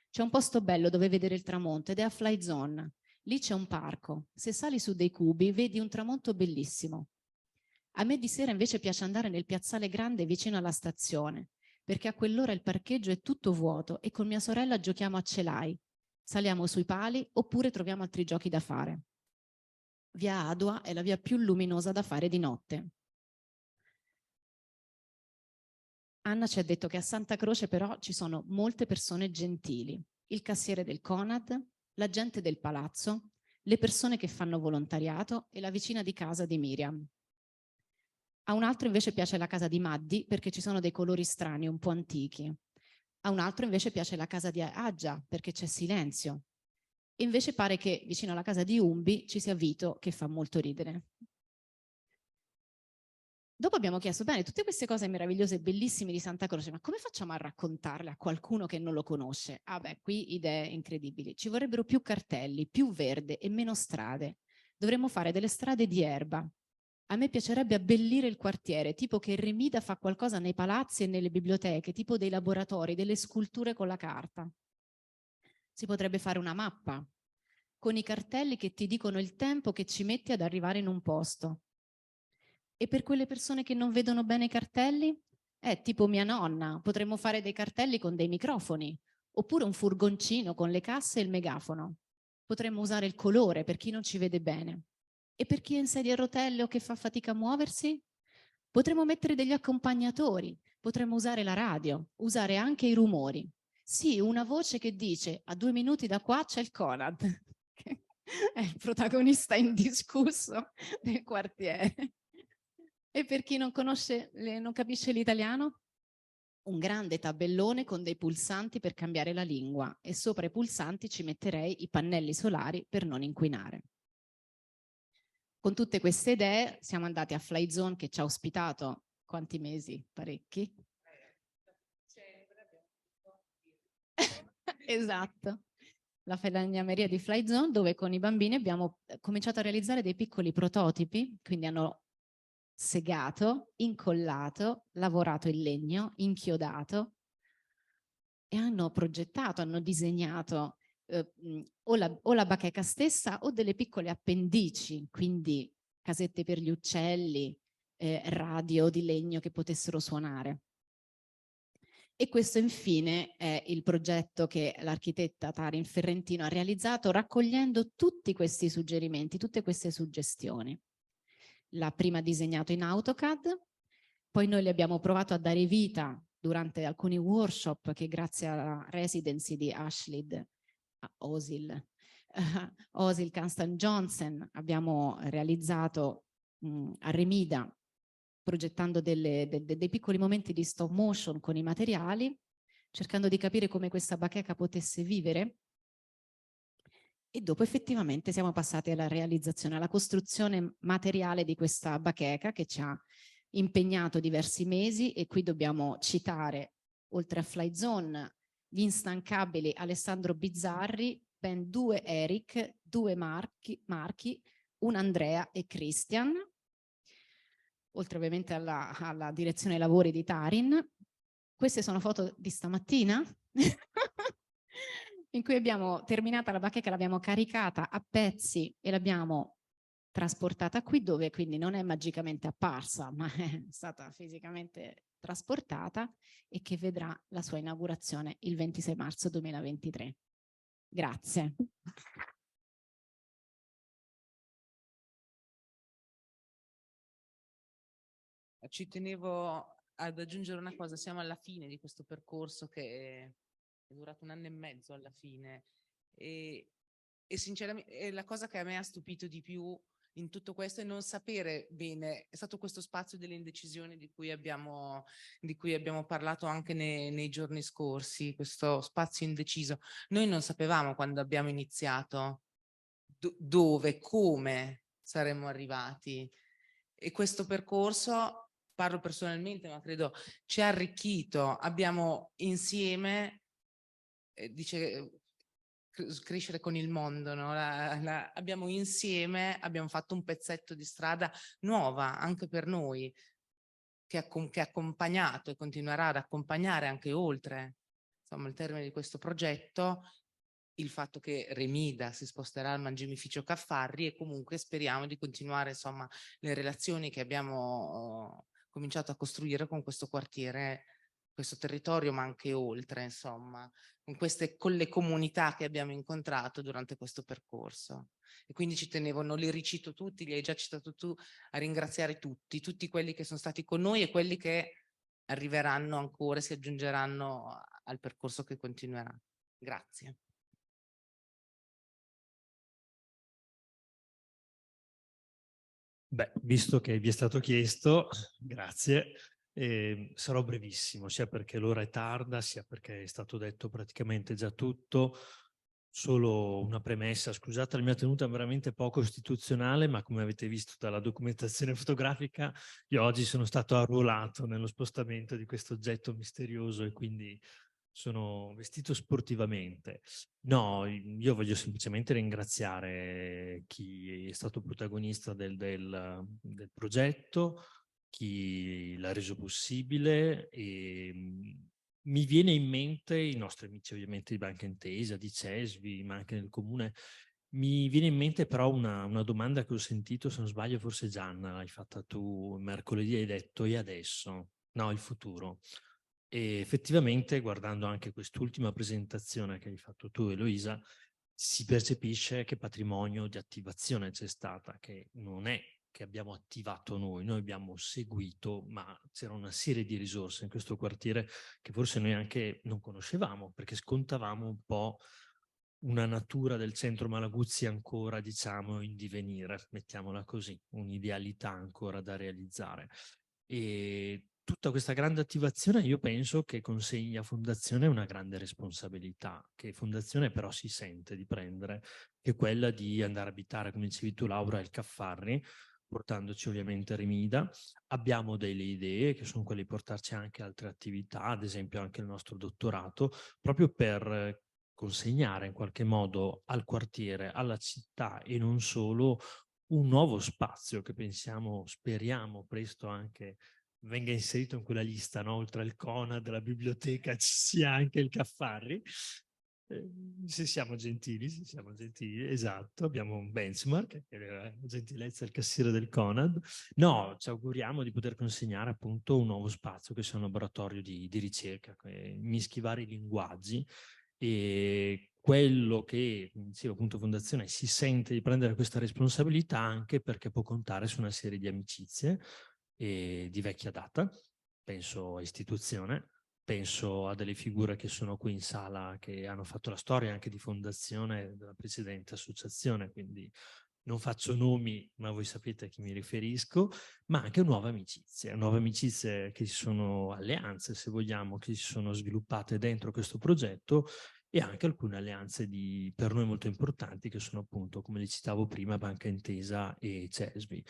S5: C'è un posto bello dove vedere il tramonto ed è a Fly Zone. Lì c'è un parco. Se sali su dei cubi vedi un tramonto bellissimo. A me di sera invece piace andare nel piazzale grande vicino alla stazione, perché a quell'ora il parcheggio è tutto vuoto e con mia sorella giochiamo a celai. Saliamo sui pali oppure troviamo altri giochi da fare. Via Adua è la via più luminosa da fare di notte. Anna ci ha detto che a Santa Croce però ci sono molte persone gentili, il cassiere del Conad, la gente del palazzo, le persone che fanno volontariato e la vicina di casa di Miriam. A un altro invece piace la casa di Maddi perché ci sono dei colori strani, un po' antichi. A un altro invece piace la casa di Aggia perché c'è silenzio. E invece pare che vicino alla casa di Umbi ci sia Vito che fa molto ridere. Dopo abbiamo chiesto, bene, tutte queste cose meravigliose e bellissime di Santa Croce, ma come facciamo a raccontarle a qualcuno che non lo conosce? Ah beh, qui idee incredibili. Ci vorrebbero più cartelli, più verde e meno strade. Dovremmo fare delle strade di erba. A me piacerebbe abbellire il quartiere, tipo che Remida fa qualcosa nei palazzi e nelle biblioteche, tipo dei laboratori, delle sculture con la carta. Si potrebbe fare una mappa con i cartelli che ti dicono il tempo che ci metti ad arrivare in un posto. E per quelle persone che non vedono bene i cartelli? Tipo mia nonna, potremmo fare dei cartelli con dei microfoni, oppure un furgoncino con le casse e il megafono. Potremmo usare il colore per chi non ci vede bene. E per chi è in sedia a rotelle o che fa fatica a muoversi? Potremmo mettere degli accompagnatori, potremmo usare la radio, usare anche i rumori. Sì, una voce che dice: a 2 minuti da qua c'è il Conad, che è il protagonista indiscusso del quartiere. E per chi non conosce, non capisce l'italiano? Un grande tabellone con dei pulsanti per cambiare la lingua, e sopra i pulsanti ci metterei i pannelli solari per non inquinare. Con tutte queste idee siamo andati a Fly Zone, che ci ha ospitato quanti mesi? Parecchi. Esatto. La falegnameria di Fly Zone, dove con i bambini abbiamo cominciato a realizzare dei piccoli prototipi, quindi hanno segato, incollato, lavorato il legno, inchiodato e hanno progettato, hanno disegnato o la bacheca stessa o delle piccole appendici, quindi casette per gli uccelli, radio di legno che potessero suonare. E questo infine è il progetto che l'architetta Tarin Ferrentino ha realizzato, raccogliendo tutti questi suggerimenti, tutte queste suggestioni. L'ha prima disegnato in AutoCAD, poi noi le abbiamo provato a dare vita durante alcuni workshop che, grazie alla residency di Ashley Osil Kanstan Johnson, abbiamo realizzato a Remida, progettando dei piccoli momenti di stop motion con i materiali, cercando di capire come questa bacheca potesse vivere. E dopo effettivamente siamo passati alla realizzazione, alla costruzione materiale di questa bacheca, che ci ha impegnato diversi mesi. E qui dobbiamo citare, oltre a Fly Zone, gli instancabili Alessandro Bizzarri, ben 2 Eric, 2 Marchi, un Andrea e Christian, oltre ovviamente alla direzione lavori di Tarin. Queste sono foto di stamattina in cui abbiamo terminata la bacheca, l'abbiamo caricata a pezzi e l'abbiamo trasportata qui, dove quindi non è magicamente apparsa, ma è stata fisicamente trasportata, e che vedrà la sua inaugurazione il 26 marzo 2023. Grazie.
S7: Ci tenevo ad aggiungere una cosa: siamo alla fine di questo percorso che è durato 1 anno e mezzo alla fine, e sinceramente la cosa che a me ha stupito di più in tutto questo è non sapere bene, è stato questo spazio delle indecisioni di cui abbiamo parlato anche nei giorni scorsi, questo spazio indeciso. Noi non sapevamo quando abbiamo iniziato dove, come saremmo arrivati, e questo percorso, parlo personalmente, ma credo ci ha arricchito. Abbiamo insieme, crescere con il mondo, no? Abbiamo insieme, abbiamo fatto un pezzetto di strada nuova anche per noi, che ha accompagnato e continuerà ad accompagnare anche oltre, insomma, il termine di questo progetto, il fatto che Remida si sposterà al mangimificio Caffarri, e comunque speriamo di continuare, insomma, le relazioni che abbiamo cominciato a costruire con questo quartiere, questo territorio, ma anche oltre, insomma, con le comunità che abbiamo incontrato durante questo percorso. E quindi ci tenevo, non li ricito tutti, li hai già citato tu, a ringraziare tutti quelli che sono stati con noi e quelli che arriveranno ancora e si aggiungeranno al percorso che continuerà. Grazie.
S8: Beh, visto che vi è stato chiesto, grazie. Sarò brevissimo, sia perché l'ora è tarda, sia perché è stato detto praticamente già tutto. Solo una premessa: scusate la mia tenuta veramente poco istituzionale, ma come avete visto dalla documentazione fotografica, io oggi sono stato arruolato nello spostamento di questo oggetto misterioso e quindi sono vestito sportivamente. No, io voglio semplicemente ringraziare chi è stato protagonista del progetto, chi l'ha reso possibile, e mi viene in mente i nostri amici ovviamente di Banca Intesa, di CESVI, ma anche nel comune. Mi viene in mente però una domanda che ho sentito, se non sbaglio forse Gianna, l'hai fatta tu mercoledì, hai detto e adesso? No, il futuro. E effettivamente guardando anche quest'ultima presentazione che hai fatto tu Eloisa, si percepisce che patrimonio di attivazione c'è stata, che non è che abbiamo attivato noi abbiamo seguito, ma c'era una serie di risorse in questo quartiere che forse noi anche non conoscevamo, perché scontavamo un po' una natura del centro Malaguzzi ancora, diciamo, in divenire, mettiamola così, un'idealità ancora da realizzare. E tutta questa grande attivazione io penso che consegni a Fondazione una grande responsabilità, che Fondazione però si sente di prendere, che è quella di andare a abitare, come dicevi tu Laura, il Caffarri, portandoci ovviamente a Remida. Abbiamo delle idee che sono quelle di portarci anche altre attività, ad esempio anche il nostro dottorato, proprio per consegnare in qualche modo al quartiere, alla città e non solo, un nuovo spazio che pensiamo, speriamo presto anche venga inserito in quella lista, no? Oltre al Conad, la biblioteca, ci sia anche il Caffarri. Se siamo gentili, esatto, abbiamo un benchmark, che è la gentilezza del cassiere del Conad. No, ci auguriamo di poter consegnare appunto un nuovo spazio che sia un laboratorio di ricerca, mischi vari linguaggi, e quello che, dicevo appunto, Fondazione si sente di prendere questa responsabilità anche perché può contare su una serie di amicizie di vecchia data, penso a istituzione, penso a delle figure che sono qui in sala che hanno fatto la storia anche di Fondazione della precedente associazione, quindi non faccio nomi, ma voi sapete a chi mi riferisco, ma anche nuove amicizie che sono alleanze, se vogliamo, che si sono sviluppate dentro questo progetto, e anche alcune alleanze per noi molto importanti che sono appunto, come li citavo prima, Banca Intesa e CESVI.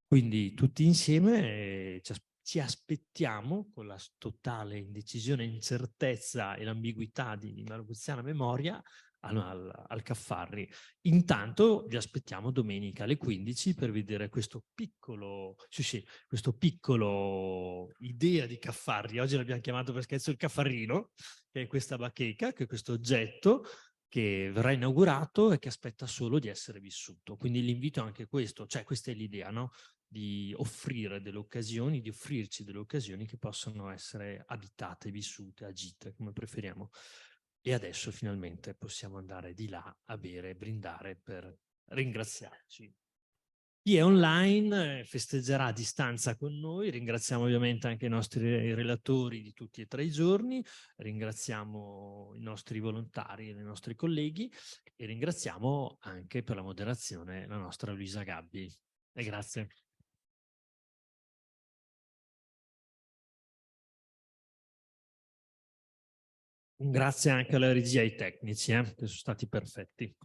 S8: Quindi tutti insieme ci aspettiamo, con la totale indecisione, incertezza e l'ambiguità di malaguziana memoria, al Caffarri. Intanto vi aspettiamo domenica alle 15 per vedere questo piccolo idea di Caffarri. Oggi l'abbiamo chiamato per scherzo il Caffarrino, che è questa bacheca, che è questo oggetto che verrà inaugurato e che aspetta solo di essere vissuto. Quindi l'invito è anche questo, cioè questa è l'idea, no? Di offrire delle occasioni, di offrirci delle occasioni che possono essere abitate, vissute, agite, come preferiamo. E adesso finalmente possiamo andare di là a bere e brindare per ringraziarci. Chi è online festeggerà a distanza con noi, ringraziamo ovviamente anche i nostri relatori di tutti e 3 i giorni, ringraziamo i nostri volontari e i nostri colleghi e ringraziamo anche per la moderazione la nostra Luisa Gabbi. E grazie. Un grazie anche alla regia e ai tecnici, che sono stati perfetti.